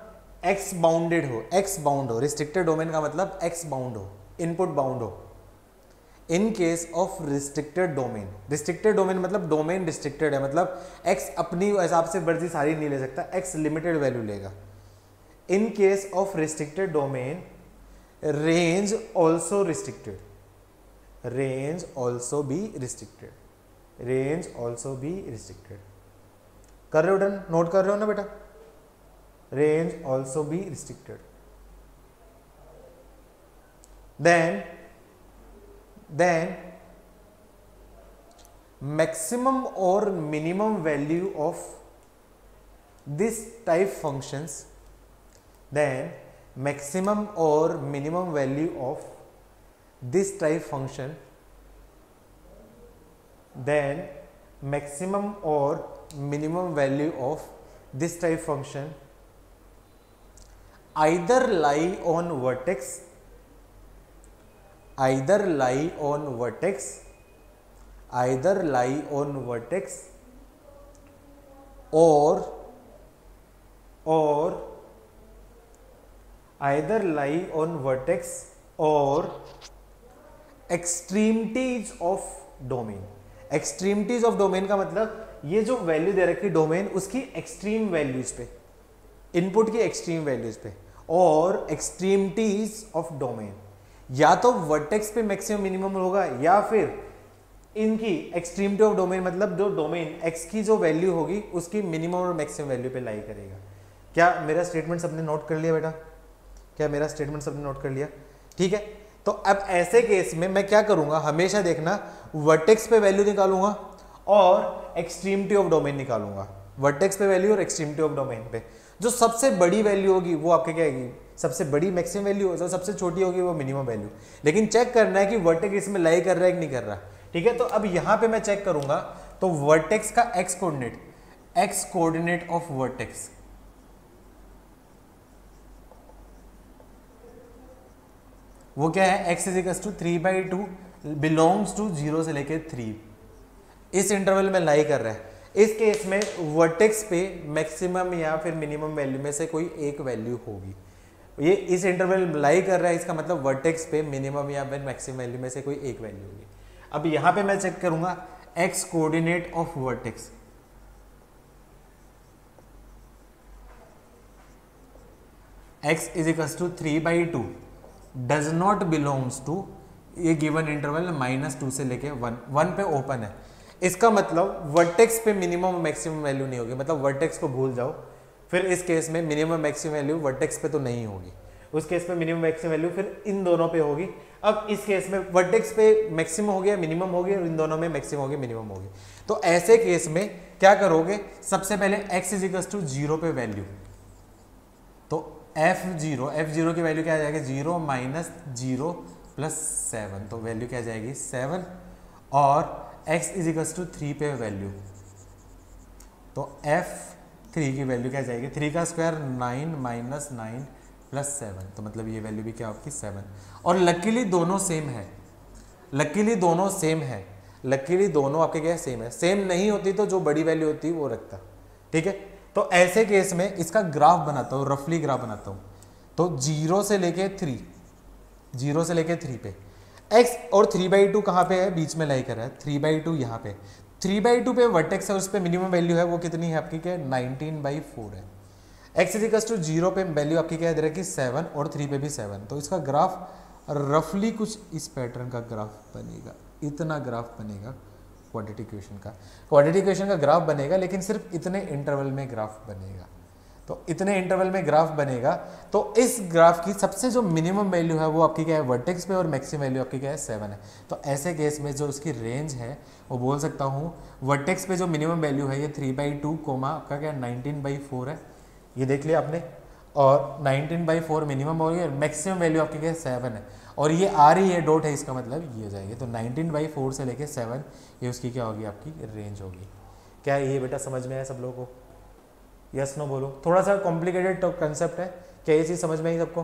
एक्स बाउंडेड हो, एक्स बाउंड हो। रिस्ट्रिक्टेड डोमेन का मतलब एक्स बाउंड हो, इनपुट बाउंड हो। In case of restricted domain, restricted domain मतलब डोमेन रिस्ट्रिक्टेड है, मतलब एक्स अपनी हिसाब से मर्जी सारी नहीं ले सकता, एक्स लिमिटेड वैल्यू लेगा। In case of restricted domain range also restricted, range also be restricted, range also be restricted. कर रहे हो डन, नोट कर रहे हो ना बेटा, range also be restricted. then maximum or minimum value of this type functions, then maximum or minimum value of this type function, then maximum or minimum value of this type function either lie on vertex, either lie on vertex, either lie on vertex or either lie on vertex or extremities of domain। Extremities of domain का मतलब ये जो value दे रखी domain उसकी extreme values पे, input की extreme values पे, और एक्सट्रीमिटीज ऑफ डोमेन या तो वर्टेक्स पे मैक्सिमम मिनिमम होगा या फिर इनकी एक्सट्रीमिटी ऑफ डोमेन मतलब जो डोमेन एक्स की जो वैल्यू होगी उसकी मिनिमम और मैक्सिमम वैल्यू पे लाई करेगा। क्या मेरा स्टेटमेंट सबने नोट कर लिया बेटा? क्या मेरा स्टेटमेंट सबने नोट कर लिया? ठीक है, तो अब ऐसे केस में मैं क्या करूंगा, हमेशा देखना वर्टेक्स पे वैल्यू निकालूंगा और एक्सट्रीमिटी ऑफ डोमेन निकालूंगा। वर्टेक्स पे वैल्यू और एक्सट्रीमिटी ऑफ डोमेन पे जो सबसे बड़ी वैल्यू होगी वो आपके क्या आएगी, सबसे बड़ी मैक्सिमम वैल्यू, जो सबसे छोटी होगी वो मिनिमम वैल्यू। लेकिन चेक करना है कि वर्टेक्स इसमें लाई कर रहा है कि नहीं कर रहा। ठीक है, तो अब यहां पे मैं चेक करूंगा तो वर्टेक्स का एक्स कोऑर्डिनेट ऑफ वर्टेक्स, वो क्या है, x is to 3/2 belongs to 0 से लेके 3, इस इंटरवल में लाई कर रहा है। इस केस में वर्टेक्स पे मैक्सिमम या फिर मिनिमम वैल्यू में से कोई एक वैल्यू होगी। ये इस इंटरवल में लाई कर रहा है, इसका मतलब वर्टेक्स पे मिनिमम या फिर मैक्सिमम वैल्यू में से कोई एक वैल्यू होगी। अब यहां पे मैं चेक करूंगा x coordinate of vertex, x is to 3/2 does not belongs to ये गिवन इंटरवल -2 से लेके 1 पे ओपन है। इसका मतलब वर्टेक्स पे मिनिमम मैक्सिमम वैल्यू नहीं होगी, मतलब वर्टेक्स को भूल जाओ। फिर इस केस में मिनिमम मैक्सिमम वैल्यू वर्टेक्स पे तो नहीं होगी, उस केस में मिनिमम मैक्सिमम वैल्यू फिर इन दोनों पे होगी। अब इस केस में वर्टेक्स पे मैक्सिमम हो गया, मिनिमम हो गया, और इन दोनों में मैक्सिमम हो गया, मिनिमम हो गया। तो ऐसे केस में क्या करोगे, सबसे पहले x इज टू 0 पे वैल्यू, तो f0 की वैल्यू क्या आ जाएगी, 0 - 0 + 7, तो वैल्यू क्या आ जाएगी 7। और x इज टू 3 पे वैल्यू, तो f3 की वैल्यू क्या आ जाएगी, 3 का स्क्वायर 9 - 9 + 7, तो मतलब ये वैल्यू भी क्या होगी 7। और लकीली दोनों सेम है, लकीली दोनों सेम है, लकीली दोनों आपके क्या सेम है। सेम नहीं होती तो जो बड़ी वैल्यू होती वो रखता। ठीक है, तो ऐसे केस में इसका ग्राफ बनाता हूँ, रफली ग्राफ बनाता हूँ। तो 0 से लेके 3, 0 से लेके 3 पे x और 3/2 कहाँ पे है, बीच में लाई कर रहा है, 3/2 यहाँ पे, 3/2 पे वर्टेक्स है, उस पे मिनिमम वैल्यू है, वो कितनी है आपकी, क्या 19/4 है। x इज टू 0 पे वैल्यू आपकी क्या दे रहा है कि 7, और 3 पे भी 7, तो इसका ग्राफ रफली कुछ इस पैटर्न का ग्राफ बनेगा, इतना ग्राफ बनेगा क्वाड्रेटिक इक्वेशन का ग्राफ बनेगा, लेकिन सिर्फ इतने इंटरवल में ग्राफ बनेगा। तो इतने इंटरवल में ग्राफ बनेगा, तो इस ग्राफ की सबसे जो मिनिमम वैल्यू है वो आपकी क्या है वर्टेक्स पे, और मैक्सिमम वैल्यू आपकी क्या है 7 है। तो ऐसे केस में जो उसकी रेंज है वो बोल सकता हूँ वर्टेक्स पे जो मिनिमम वैल्यू है ये 3/2 आपका क्या 19/4 है, ये देख लिया आपने, और 19/4 मिनिमम हो गया, मैक्सिमम वैल्यू आपकी क्या 7 है, और ये आ रही है डॉट है, इसका मतलब ये हो जाएगी। तो 19/4 से लेके 7 ये उसकी क्या होगी, आपकी रेंज होगी। क्या ये बेटा समझ में आया सब लोगों को? यस नो बोलो। थोड़ा सा कॉम्प्लिकेटेड कंसेप्ट है, क्या ये चीज समझ में आई सबको?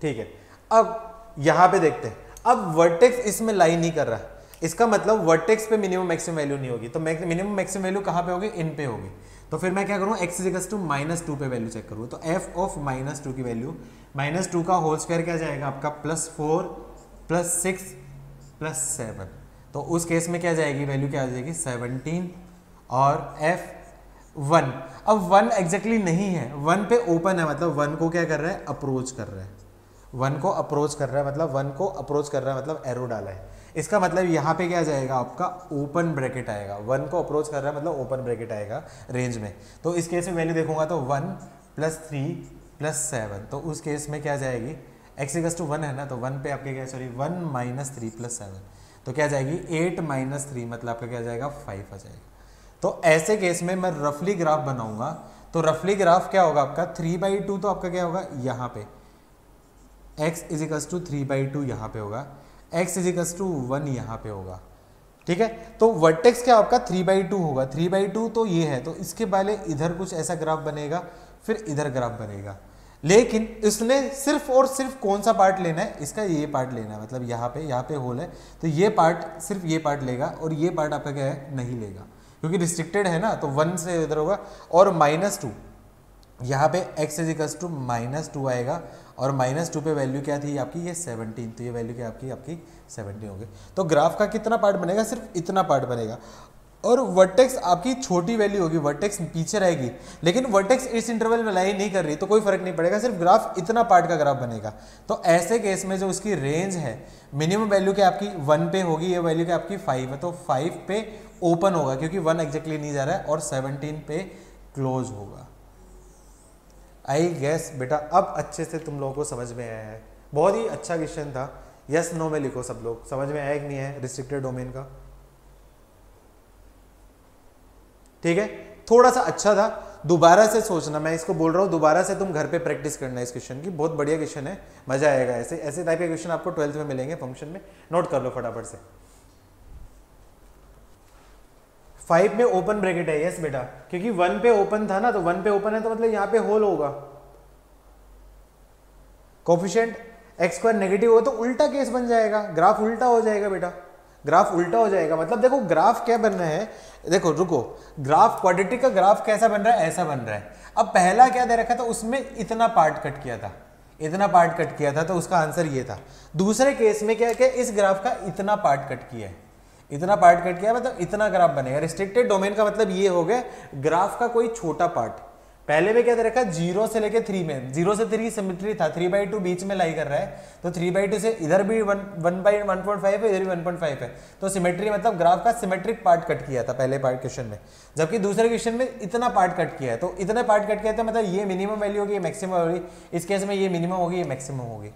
ठीक है, अब यहां पे देखते हैं, अब वर्टेक्स इसमें लाई नहीं कर रहा, इसका मतलब वर्टेक्स पे मिनिमम मैक्सिमम वैल्यू नहीं होगी, तो मिनिमम मैक्सिमम वैल्यू कहां पे होगी, इन पे होगी। तो फिर मैं क्या करूँ, x इज टू -2 पे वैल्यू चेक करूँ, तो f ऑफ -2 की वैल्यू, -2 का होल स्क्वायर क्या जाएगा आपका +4 + 6 + 7, तो उस केस में क्या जाएगी वैल्यू, क्या आ जाएगी 17, और f 1। अब 1 एग्जैक्टली नहीं है, 1 पे ओपन है, मतलब 1 को क्या कर रहा है, अप्रोच कर रहा है, 1 को अप्रोच कर रहा है, मतलब 1 को अप्रोच कर रहा है, मतलब एरो डाला है। इसका मतलब यहाँ पे क्या जाएगा, आपका ओपन ब्रैकेट आएगा। 1 को अप्रोच कर रहा है मतलब ओपन ब्रैकेट आएगा रेंज में। तो इस केस में वैल्यू देखूंगा तो 1 + 3 + 7, तो उस केस में क्या जाएगी, x = 1 है ना, तो 1 पे आपके क्या, सॉरी 1 - 3 + 7, तो क्या जाएगी 8 - 3, मतलब आपका क्या जाएगा 5 आ जाएगा। तो ऐसे केस में मैं रफली ग्राफ बनाऊंगा, तो रफली ग्राफ क्या होगा आपका 3/2, तो आपका क्या होगा यहाँ पे x = 3/2 यहाँ पे होगा, x = 1 यहाँ पे होगा, ठीक है। तो वर्टेक्स क्या आपका 3/2 होगा, 3/2 तो ये है, तो इसके पहले इधर कुछ ऐसा ग्राफ बनेगा, फिर इधर ग्राफ बनेगा। लेकिन इसने सिर्फ और सिर्फ कौन सा पार्ट लेना है, इसका ये पार्ट लेना है, मतलब यहाँ पे होल है, तो ये पार्ट, सिर्फ ये पार्ट लेगा, और ये पार्ट आपका क्या है, नहीं लेगा, क्योंकि रिस्ट्रिक्टेड है ना, तो 1 से इधर होगा। और -2 यहाँ पे x = -2 आएगा, और -2 पे वैल्यू क्या थी आपकी, ये 17, तो ये वैल्यू क्या आपकी 17 होगी। तो ग्राफ का कितना पार्ट बनेगा, सिर्फ इतना पार्ट बनेगा, और वर्टेक्स आपकी छोटी वैल्यू होगी, वर्टेक्स पीछे रहेगी, लेकिन वर्टेक्स इस इंटरवल में लाई नहीं कर रही, तो कोई फर्क नहीं पड़ेगा, सिर्फ ग्राफ इतना पार्ट का ग्राफ बनेगा। तो ऐसे केस में जो उसकी रेंज है, मिनिमम वैल्यू क्या आपकी 1 पे होगी, ये वैल्यू क्या आपकी 5 है, तो 5 पे ओपन होगा, क्योंकि 1 एग्जैक्टली नहीं जा रहा है, और 17 पे क्लोज होगा। आई गेस बेटा अब अच्छे से तुम लोगों को समझ में आया है। बहुत ही अच्छा क्वेश्चन था, यस नो में लिखो सब लोग, समझ में आया कि नहीं है रिस्ट्रिक्टेड डोमेन का, ठीक है। थोड़ा सा अच्छा था, दोबारा से सोचना, मैं इसको बोल रहा हूँ दोबारा से तुम घर पे प्रैक्टिस करना इस क्वेश्चन की, बहुत बढ़िया क्वेश्चन है, मजा आएगा। ऐसे ऐसे टाइप के क्वेश्चन आपको 12th में मिलेंगे फंक्शन में, नोट कर लो फटाफट से। 5 में ओपन ब्रैकेट है, यस बेटा, क्योंकि 1 पे ओपन था ना, तो 1 पे ओपन है तो मतलब यहाँ पे होल होगा, कोफिशिएंट x² नेगेटिव हो तो उल्टा केस बन जाएगा, ग्राफ उल्टा हो जाएगा बेटा, ग्राफ उल्टा हो जाएगा। मतलब देखो ग्राफ क्या बन रहा है, देखो रुको, ग्राफ क्वाड्रेटिक का ग्राफ कैसा बन रहा है, ऐसा बन रहा है। अब पहला क्या दे रखा था, उसमें इतना पार्ट कट किया था, इतना पार्ट कट किया था, तो उसका आंसर ये था। दूसरे केस में क्या क्या, इस ग्राफ का इतना पार्ट कट किया है, इतना पार्ट कट किया, मतलब इतना ग्राफ बनेगा। रिस्ट्रिक्टेड डोमेन का मतलब ये हो गया ग्राफ का कोई छोटा पार्ट। पहले में क्या दे रखा है, 0 से लेके 3 में, 0 से 3 सिमेट्री था, 3/2 बीच में लाई कर रहा है, तो 3/2 से इधर भी 1/1.5 है, इधर भी 1.5 है, तो सिमेट्री मतलब ग्राफ का सिमेट्रिक पार्ट कट किया था पहले पार्ट क्वेश्चन में, जबकि दूसरे क्वेश्चन में इतना पार्ट कट किया है। तो इतना पार्ट कट किया था मतलब ये मिनिमम वैल्यू होगी, ये मैक्सिमम होगी, इस केस में ये मिनिमम होगी, ये मैक्सिमम होगी।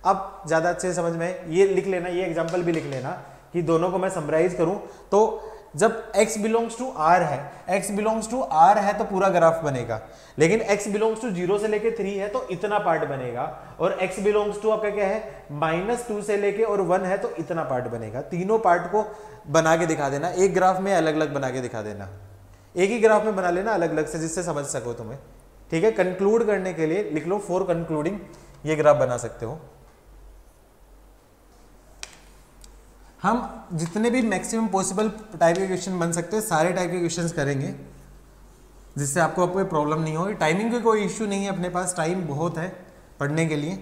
अब ज्यादा अच्छे समझ में ये लिख लेना, ये एग्जाम्पल भी लिख लेना कि दोनों को मैं समराइज करूं, तो जब x बिलोंग्स टू r है, x बिलोंग्स टू r है तो पूरा ग्राफ बनेगा, लेकिन x बिलोंग्स टू 0 से लेके 3 है तो इतना पार्ट बनेगा, और x बिलोंग्स टू आपका क्या है -2 से लेके और 1 है तो इतना पार्ट बनेगा। तीनों पार्ट को बना के दिखा देना, एक ग्राफ में अलग अलग बना के दिखा देना, एक ही ग्राफ में बना लेना अलग अलग से, जिससे समझ सको तुम्हें, ठीक है। कंक्लूड करने के लिए लिख लो फॉर कंक्लूडिंग, ये ग्राफ बना सकते हो। हम जितने भी मैक्सिमम पॉसिबल टाइप के क्वेश्चन बन सकते हैं सारे टाइप के क्वेश्चंस करेंगे, जिससे आपको कोई प्रॉब्लम नहीं होगी। टाइमिंग की कोई इश्यू नहीं है, अपने पास टाइम बहुत है पढ़ने के लिए।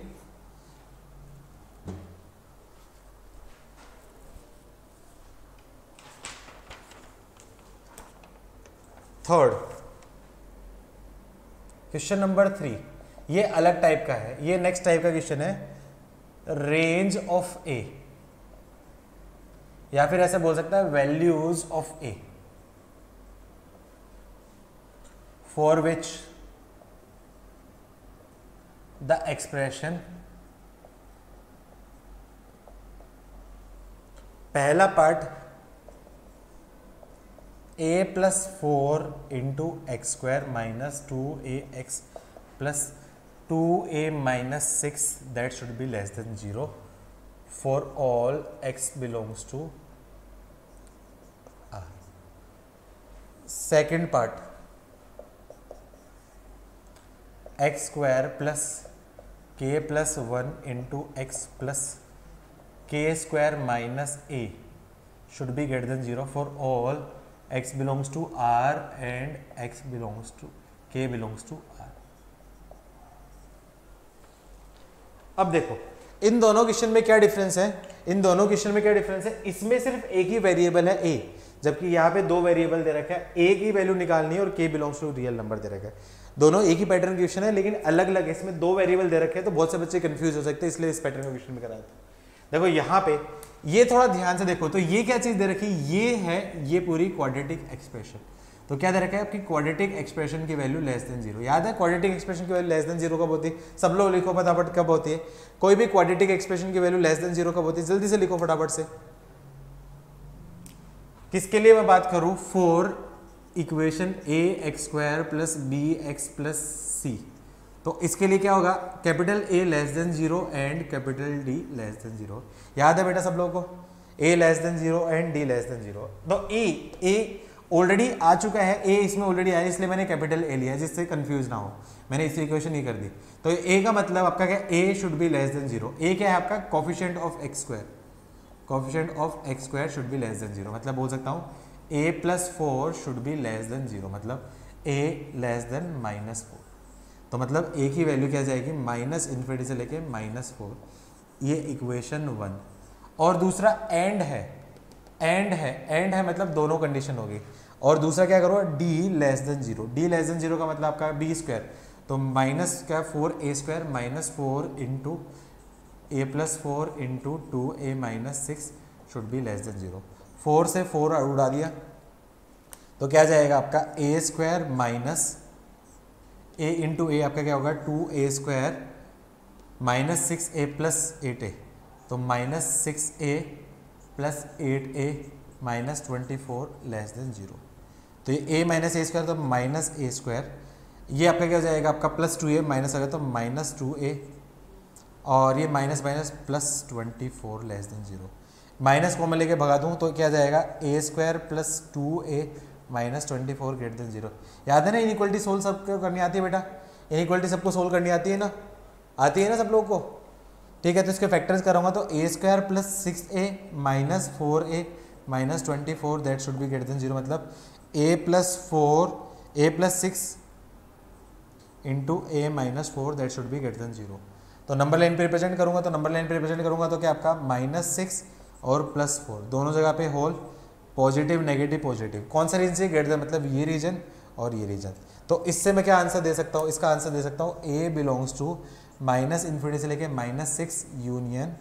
थर्ड क्वेश्चन नंबर 3, ये अलग टाइप का है, ये नेक्स्ट टाइप का क्वेश्चन है, रेंज ऑफ ए, या फिर ऐसे बोल सकता है values of A for which the expression, पहला part a + 4 × x² - 2ax + 2a - 6 that should be less than 0 for all x belongs to R. Second part, x² + k + 1 × x + k² - a should be greater than 0 for all x belongs to R and x belongs to k belongs to R. अब देखो इन दोनों question में क्या difference है, इन दोनों question में क्या difference है, इसमें सिर्फ एक ही वेरिएबल है a, जबकि यहाँ पे दो वेरिएबल दे रखा है, ए की वैल्यू निकालनी है और के बिलोंग्स टू रियल नंबर दे रखा है। दोनों एक ही पैटर्न क्वेश्चन है लेकिन अलग अलग है, इसमें दो वेरिएबल दे रखे हैं तो बहुत से बच्चे कंफ्यूज हो सकते हैं, इसलिए इस पैटर्न क्वेश्चन में कराया था। देखो यहाँ पे ये थोड़ा ध्यान से देखो, तो ये क्या चीज दे रखी, ये है ये पूरी क्वाड्रेटिक एक्सप्रेशन। तो क्या दे रखा है आपकी क्वाड्रेटिक एक्सप्रेशन की वैल्यू लेस देन जीरो। याद है क्वाड्रेटिक एक्सप्रेशन की वैल्यू लेस देन जीरो कब होती है, सब लोग लिखो फटाफट कब होती है, कोई भी क्वाड्रेटिक एक्सप्रेशन की वैल्यू लेस देन जीरो कब होती है, जल्दी से लिखो फटाफट से। किसके लिए मैं बात करूं, for equation A x square plus B x plus C. तो इसके लिए क्या होगा, capital A less than zero and capital D less than zero. याद है बेटा सब लोगों को, A less than zero and D less than zero. तो ए ऑलरेडी आ चुका है, ए इसमें ऑलरेडी आया, इसलिए मैंने कैपिटल ए लिया जिससे कंफ्यूज ना हो, मैंने इसी इक्वेशन ही कर दी। तो ए का मतलब आपका क्या, a should be less than zero. A क्या है आपका, coefficient of x square, coefficient of x square should be less than zero. मतलब बोल सकता हूँ a plus four should be less than zero, मतलब a less than minus four. तो मतलब ए की वैल्यू क्या जाएगी, माइनस इन्फिनिटी से लेके माइनस फोर। ये इक्वेशन वन। और दूसरा एंड है, एंड है मतलब दोनों कंडीशन होगी। और दूसरा क्या करो, D less than zero. D less than zero का मतलब आपका बी स्क्वायर, तो माइनस क्या four a square minus four into A plus four into two a minus six should be less than zero. Four से four उड़ा दिया तो क्या जाएगा आपका a square minus a into a आपका क्या होगा, two a square minus six a plus eight a, तो minus six a plus eight A minus 24 less than zero. तो ये a माइनस ए स्क्वायर तो माइनस ए स्क्वायर, ये आपका क्या हो जाएगा आपका प्लस टू ए, माइनस आ गया तो माइनस टू ए, और ये minus minus plus 24 less than zero. Minus common लेके भगा दूँ तो क्या जाएगा, ए square plus to a minus 24 greater than zero. याद है ना, इनइक्वालिटी सोल्व सबको करनी आती है बेटा, इनइक्वालिटी सबको सोल्व करनी आती है ना, आती है ना सब लोगों को, ठीक है। तो इसके फैक्टर्स करूँगा तो ए square plus six a minus four a minus 24 that should be greater than zero. मतलब a plus four a plus six into a minus four that should be greater than zero. तो number line पे represent करूँगा, तो number line पे represent करूँगा तो क्या आपका माइनस सिक्स और प्लस फोर दोनों जगह पे होल, पॉजिटिव नेगेटिव पॉजिटिव, कौन सा रीजन से ग्रेटर देन, मतलब ये रीजन और ये रीजन। तो इससे मैं क्या आंसर दे सकता हूँ, इसका आंसर दे सकता हूँ ए बिलोंग्स टू माइनस इन्फिनिटी से लेके माइनस सिक्स यूनियन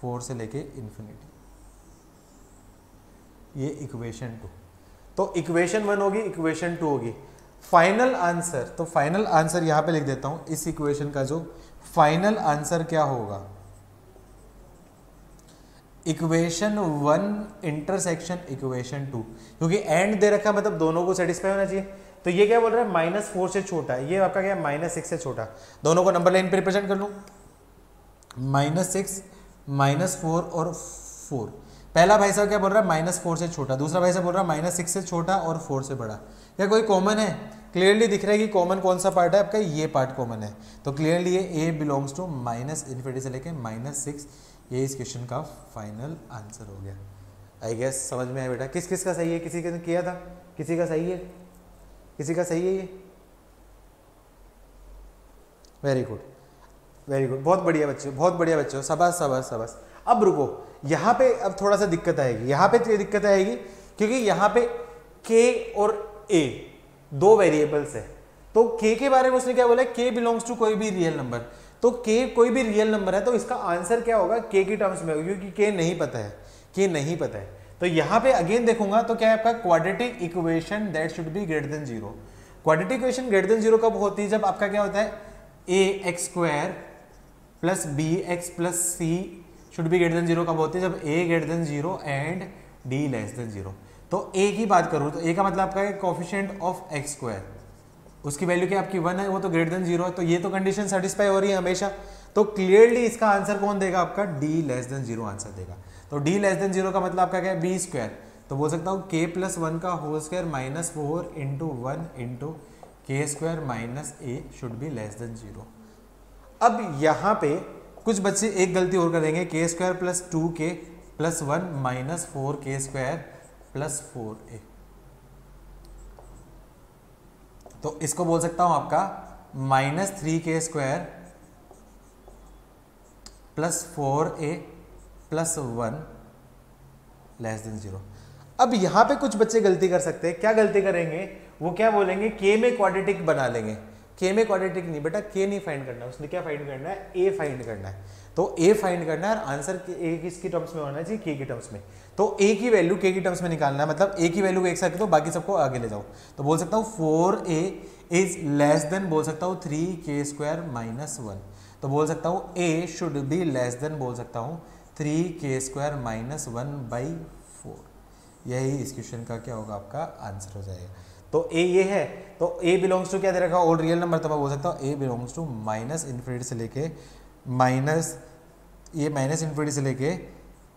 फोर से लेके इन्फिनिटी, ये इक्वेशन टू। तो इक्वेशन वन होगी, इक्वेशन टू होगी। फाइनल आंसर, तो फाइनल आंसर यहां पे लिख देता हूं, इस इक्वेशन का जो फाइनल आंसर क्या होगा, equation one intersection equation two, क्योंकि एंड दे रखा मतलब दोनों को सेटिस्फाई होना चाहिए। तो ये क्या बोल रहा है, माइनस फोर से छोटा, ये आपका क्या है माइनस सिक्स से छोटा, दोनों को नंबर लाइन पे रिप्रेजेंट कर लूं, माइनस सिक्स माइनस फोर और फोर। पहला भाई साहब क्या बोल रहा है, माइनस फोर से छोटा, दूसरा भाई साहब बोल रहा है माइनस सिक्स से छोटा और फोर से बड़ा। क्या कोई कॉमन है, क्लियरली दिख रहा है कि कॉमन कौन सा पार्ट है आपका, ये पार्ट कॉमन है। तो क्लियरली ये ए बिलोंग्स टू माइनस इन्फिनिटी से लेके माइनस सिक्स, ये इस क्वेश्चन का फाइनल आंसर हो गया। आई गेस समझ में आया बेटा, किस किस का सही है, किसी ने किया था, किसी का सही है, किसी का सही है ये, वेरी गुड वेरी गुड, बहुत बढ़िया बच्चे, बहुत बढ़िया बच्चे, शाबाश शाबाश शाबाश। अब रुको, यहाँ पे अब थोड़ा सा दिक्कत आएगी, यहाँ पे तो ये दिक्कत आएगी क्योंकि यहाँ पे k और a दो वेरिएबल्स है। तो k के बारे में उसने क्या बोला, k बिलोंग्स टू कोई भी रियल नंबर। तो k कोई भी रियल नंबर है तो इसका आंसर क्या होगा, k की टर्म्स में होगा, क्योंकि k नहीं पता है, k नहीं पता है। तो यहाँ पे अगेन देखूंगा तो क्या है आपका quadratic equation that should be greater than zero. Quadratic equation greater than zero कब होती है, जब आपका क्या होता है ए x square plus B x plus c should be greater than zero कब होती है, जब a greater than zero and d less than zero. तो a की बात करूँ तो a का मतलब आपका है कोफिशिएंट ऑफ एक्स स्क्वायर, उसकी वैल्यू क्या आपकी वन है, वो तो ग्रेटर देन जीरो है। तो ये तो कंडीशन सेटिस्फाई हो रही है हमेशा। तो क्लियरली इसका आंसर कौन देगा आपका, d less than zero answer देगा। तो d लेस देन जीरो का मतलब आपका क्या है, बी स्क्वायर। तो बोल सकता हूँ k प्लस वन का whole square minus four into one into k square minus a should be less than zero. अब यहाँ पे कुछ बच्चे एक गलती और करेंगे, k square plus two k plus one minus four k square plus four a. तो इसको बोल सकता हूं आपका minus three k square plus four a plus one less than zero. अब यहाँ पे कुछ बच्चे गलती कर सकते हैं, क्या गलती करेंगे, वो क्या बोलेंगे, के में क्वाड्रेटिक बना लेंगे। के में क्वाड्रेटिक नहीं बेटा, के नहीं फाइंड करना, उसने क्या फाइंड करना है, ए फाइंड करना है। तो ए फाइंड करना है और आंसर ए किसकी टर्म्स में होना चाहिए, के की टर्म्स में। तो ए की वैल्यू के की टर्म्स में निकालना है, मतलब ए की वैल्यू को एक साथ दो, बाकी सबको आगे ले जाओ। तो बोल सकता हूँ 4a इज लेस देन, बोल सकता हूँ 3k² माइनस 1। तो बोल सकता हूँ a should be less then, बोल सकता हूँ 3k² माइनस 1/4। यही इस क्वेश्चन का क्या होगा, आपका आंसर हो जाएगा। तो a ये है, तो a बिलोंग्स टू क्या दे रखा है, ऑल रियल नंबर। तो मैं बोल सकता हूँ a belongs to minus infinity से लेके माइनस इन्फिनिटी से लेके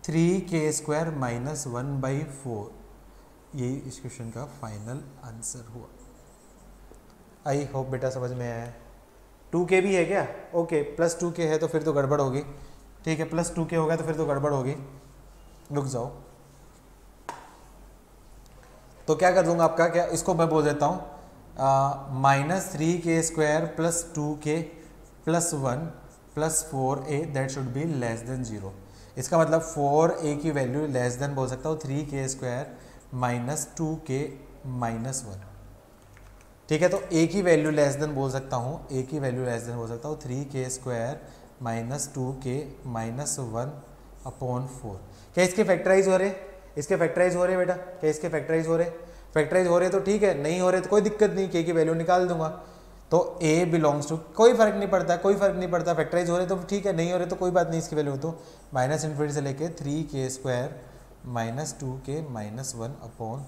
3k² माइनस 1/4। यही इस क्वेश्चन का फाइनल आंसर हुआ। आई होप बेटा समझ में आया। 2k भी है क्या, ओके, प्लस 2k है तो फिर तो गड़बड़ होगी, ठीक है, प्लस 2k होगा तो फिर तो गड़बड़ होगी, रुक जाओ। तो क्या कर दूंगा आपका, क्या इसको मैं बोल देता हूँ minus 3k² plus 2k plus 1 plus 4a that should be less than 0। इसका मतलब 4a की वैल्यू लेस देन बोल सकता हूँ 3k² माइनस 2k माइनस 1, ठीक है। तो a की वैल्यू लेस देन बोल सकता हूँ, a की वैल्यू लेस देन बोल सकता हूँ 3k² माइनस 2k माइनस 1/4। क्या इसके फैक्टराइज हो रहे, इसके फैक्टराइज हो रहे बेटा, क्या इसके फैक्टराइज हो रहे, फैक्टराइज हो रहे तो ठीक है, नहीं हो रहे तो कोई दिक्कत नहीं, के की वैल्यू निकाल दूंगा। तो a बिलोंग्स टू, कोई फर्क नहीं पड़ता, कोई फर्क नहीं पड़ता, फैक्टराइज हो रहे तो ठीक है, नहीं हो रहे तो कोई बात नहीं, इसकी वैल्यू तो माइनस इन्फिनिटी से लेके 3k² माइनस 2k माइनस 1/4।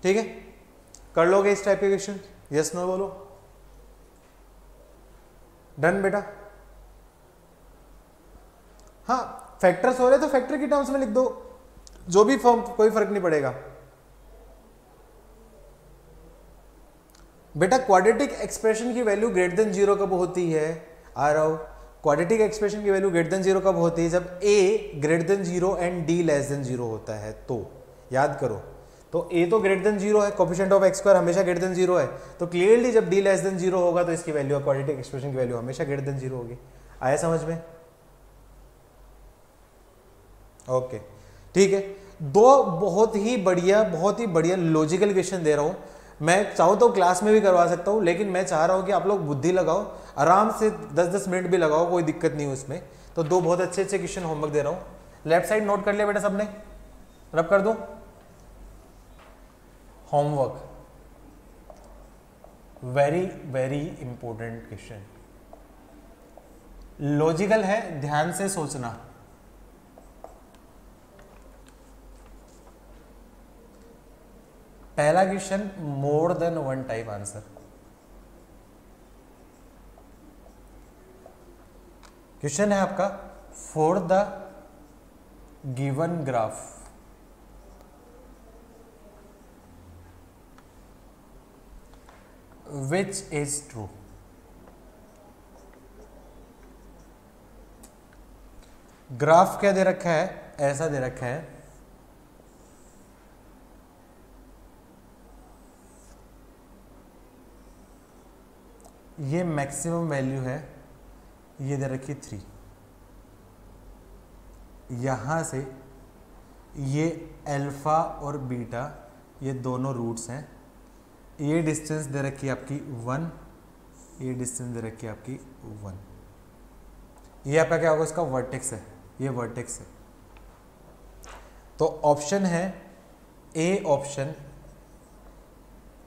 ठीक है, कर लोगे इस टाइप के क्वेश्चन, यस नो बोलो, डन बेटा। हाँ, फैक्टर्स हो रहे तो फैक्टर की टर्म्स में लिख दो, जो भी फॉर्म, कोई फर्क नहीं पड़ेगा बेटा। क्वाड्रेटिक एक्सप्रेशन की वैल्यू ग्रेटर देन 0 कब होती है, आ रहा हो, क्वाड्रेटिक एक्सप्रेशन की वैल्यू ग्रेटर देन 0 कब होती है, जब a greater than 0 and d less than 0 होता है। तो याद करो, तो a तो ग्रेटर देन 0 है, कोफिशिएंट ऑफ x² हमेशा ग्रेटर देन 0 है, तो क्लियरली जब d लेस देन 0 होगा तो इसकी वैल्यू, क्वाड्रेटिक एक्सप्रेशन की वैल्यू हमेशा ग्रेटर देन 0 होगी। आया समझ में, ओके, ठीक है। दो बहुत ही बढ़िया लॉजिकल क्वेश्चन दे रहा हूं, मैं चाहूँ तो क्लास में भी करवा सकता हूँ, लेकिन मैं चाह रहा हूँ कि आप लोग बुद्धि लगाओ, आराम से 10-10 मिनट भी लगाओ, कोई दिक्कत नहीं है उसमें। तो दो बहुत अच्छे क्वेश्चन होमवर्क दे रहा हूँ, लेफ्ट साइड नोट कर लिया बेटा सबने, रब कर दूं, homework, very important question, logical है, ध्यान से सोचना। पहला question, more than one type answer. Question है आपका, for the given graph which is true. Graph क्या दे रखा है, ऐसा दे रखा है, ये मैक्सिमम वैल्यू है, ये दे रखी 3, यहां से ये अल्फा और बीटा ये दोनों रूट्स हैं, ये डिस्टेंस दे रखी है आपकी 1, ये डिस्टेंस दे रखी है आपकी 1, ये आपका क्या होगा, इसका वर्टेक्स है, ये वर्टेक्स है। तो ऑप्शन है a, option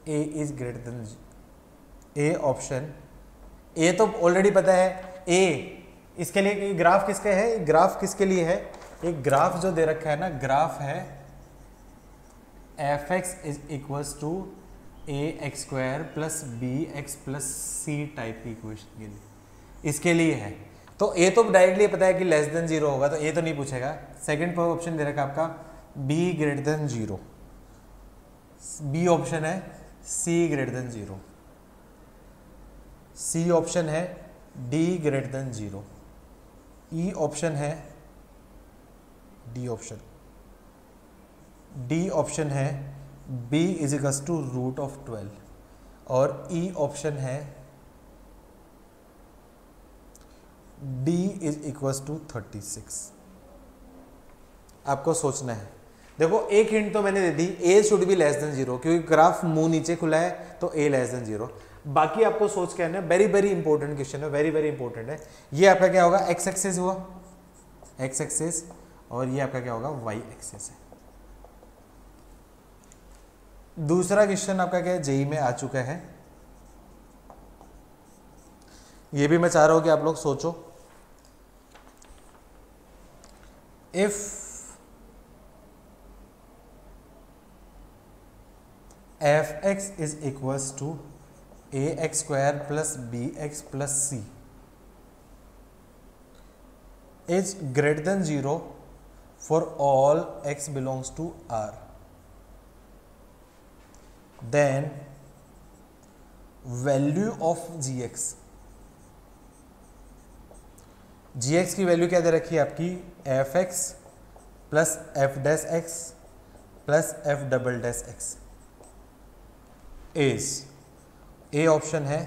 a is greater than, a option a तो ऑलरेडी पता है, ए इसके लिए ग्राफ किसके है, ग्राफ किसके लिए है, एक ग्राफ जो दे रखा है ना, ग्राफ है f x is equals to ax² plus bx plus c type की इक्वेशन के लिए, इसके लिए है। तो ए तो डायरेक्टली पता है कि लेस देन 0 होगा, तो ए तो नहीं पूछेगा। सेकंड ऑप्शन दे रखा है आपका b greater than 0, b option है c greater than 0, c option है d greater than 0, e option है डी ऑप्शन, डी ऑप्शन है b इज इक्वल्स टू √12 और ई ऑप्शन है d इज इक्वल्स टू 36। आपको सोचना है। देखो एक हिंट तो मैंने दे दी, a should be less than 0, क्योंकि ग्राफ मुंह नीचे खुला है तो a लेस देन 0। बाकी आपको सोच के आना, वेरी वेरी इंपॉर्टेंट क्वेश्चन है, वेरी वेरी इंपॉर्टेंट है। ये आपका क्या होगा, x एक्सिस हुआ, x एक्सिस, और ये आपका क्या होगा, y एक्सिस है। दूसरा क्वेश्चन आपका क्या है, जेई में आ चुका है। ये भी मैं चाह रहा हूं कि आप लोग सोचो। If f x is equals to A x square plus B x plus c is greater than 0 for all x belongs to R, then value of gx, gx की वैल्यू क्या दे रखी है आपकी, f x plus f dash x plus f double dash x is, a option है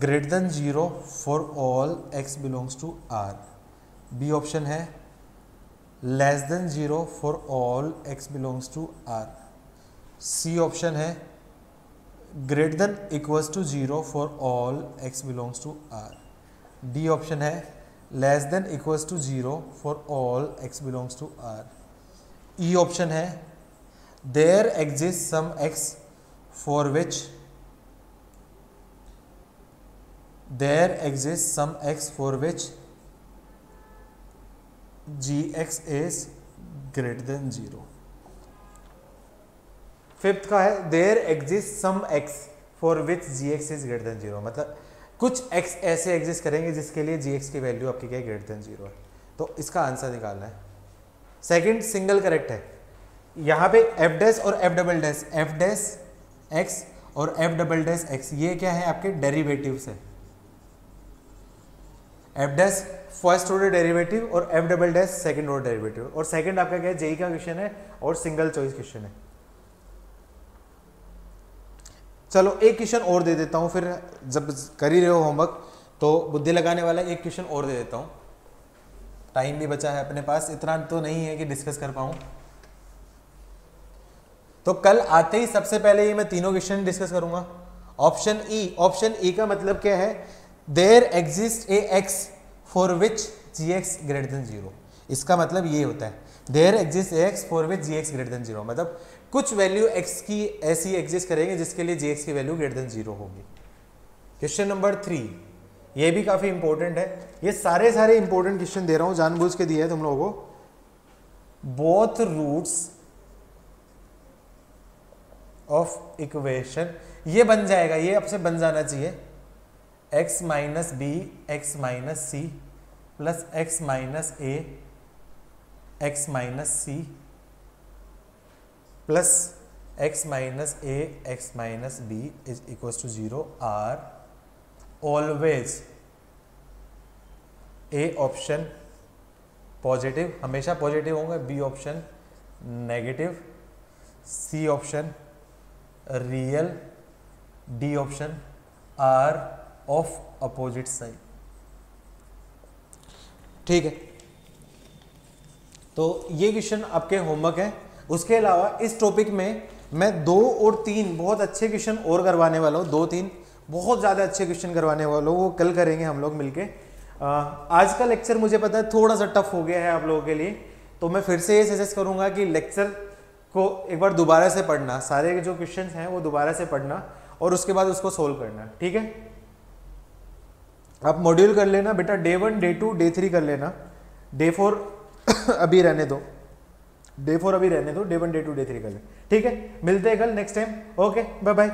greater than 0 for all x belongs to R, b option है less than 0 for all x belongs to R, c option है greater than equals to 0 for all x belongs to R, d option है less than equals to 0 for all x belongs to R, e option है there exist some x for which there exists some x for which gx is greater than 0। Fifth का है there exists some x for which gx is greater than 0, मतलब कुछ x ऐसे exist करेंगे जिसके लिए gx की वैल्यू आपकी क्या ग्रेटर देन 0 है। तो इसका आंसर निकालना है। सेकंड सिंगल करेक्ट है। यहाँ पे f डैश और f double dash, f dash x और f डबल डैश x, ये क्या है आपके डेरिवेटिव्स है। F dash first order derivative और f double dash second order derivative, और सेकंड आपका क्या है, जेई का क्वेश्चन है और सिंगल चॉइस क्वेश्चन है। चलो एक क्वेश्चन और दे देता हूं, फिर जब कर ही रहे हो होमवर्क तो बुद्धि लगाने वाला एक क्वेश्चन और दे देता हूं, टाइम भी बचा है अपने पास, इतना तो नहीं है कि डिस्कस कर पाऊं। तो कल आते ही सबसे पहले ये मैं तीनों क्वेश्चन डिस्कस करूंगा। ऑप्शन ई का मतलब क्या है, there exist a x for which g x greater than 0, इसका मतलब ये होता है there exist a x for which g x greater than 0, मतलब कुछ वैल्यू x की ऐसी एग्जिस्ट करेंगे जिसके लिए जी एक्स की वैल्यू ग्रेटर देन 0 होगी। क्वेश्चन नंबर 3, ये भी काफी इंपॉर्टेंट है। ये सारे इंपॉर्टेंट क्वेश्चन दे रहा हूं, जानबूझ के दिए है तुम लोगों को। बोथ रूट्स ऑफ इक्वेशन, ये बन जाएगा, ये आपसे बन जाना चाहिए, x minus B x minus c plus x minus a x minus c plus x minus a x minus b is equals to 0 are always a option positive, हमेशा positive होंगे, b option negative, c option real, d option are of opposite side. ठीक है, तो ये question आपके homework है। उसके अलावा इस टॉपिक में मैं 2 और 3 बहुत अच्छे क्वेश्चन और करवाने वाला हूँ, 2-3 बहुत ज़्यादा अच्छे क्वेश्चन करवाने वाला हूँ, वो कल करेंगे हम लोग मिलके। आज का लेक्चर मुझे पता है थोड़ा सा टफ हो गया है आप लोगों के लिए, तो मैं फिर से ये सजेस्ट करूँगा कि लेक्चर को एक बार दोबारा से पढ़ना, सारे जो क्वेश्चन हैं वो दोबारा से पढ़ना और उसके बाद उसको सोल्व करना। ठीक है, आप मॉड्यूल कर लेना बेटा, डे 1 डे 2 डे 3 कर लेना, डे 4 अभी रहने दो, डे 4 अभी रहने दो, डे 1 डे 2 डे 3 कर ले। ठीक है, मिलते हैं कल next time. Okay, bye bye.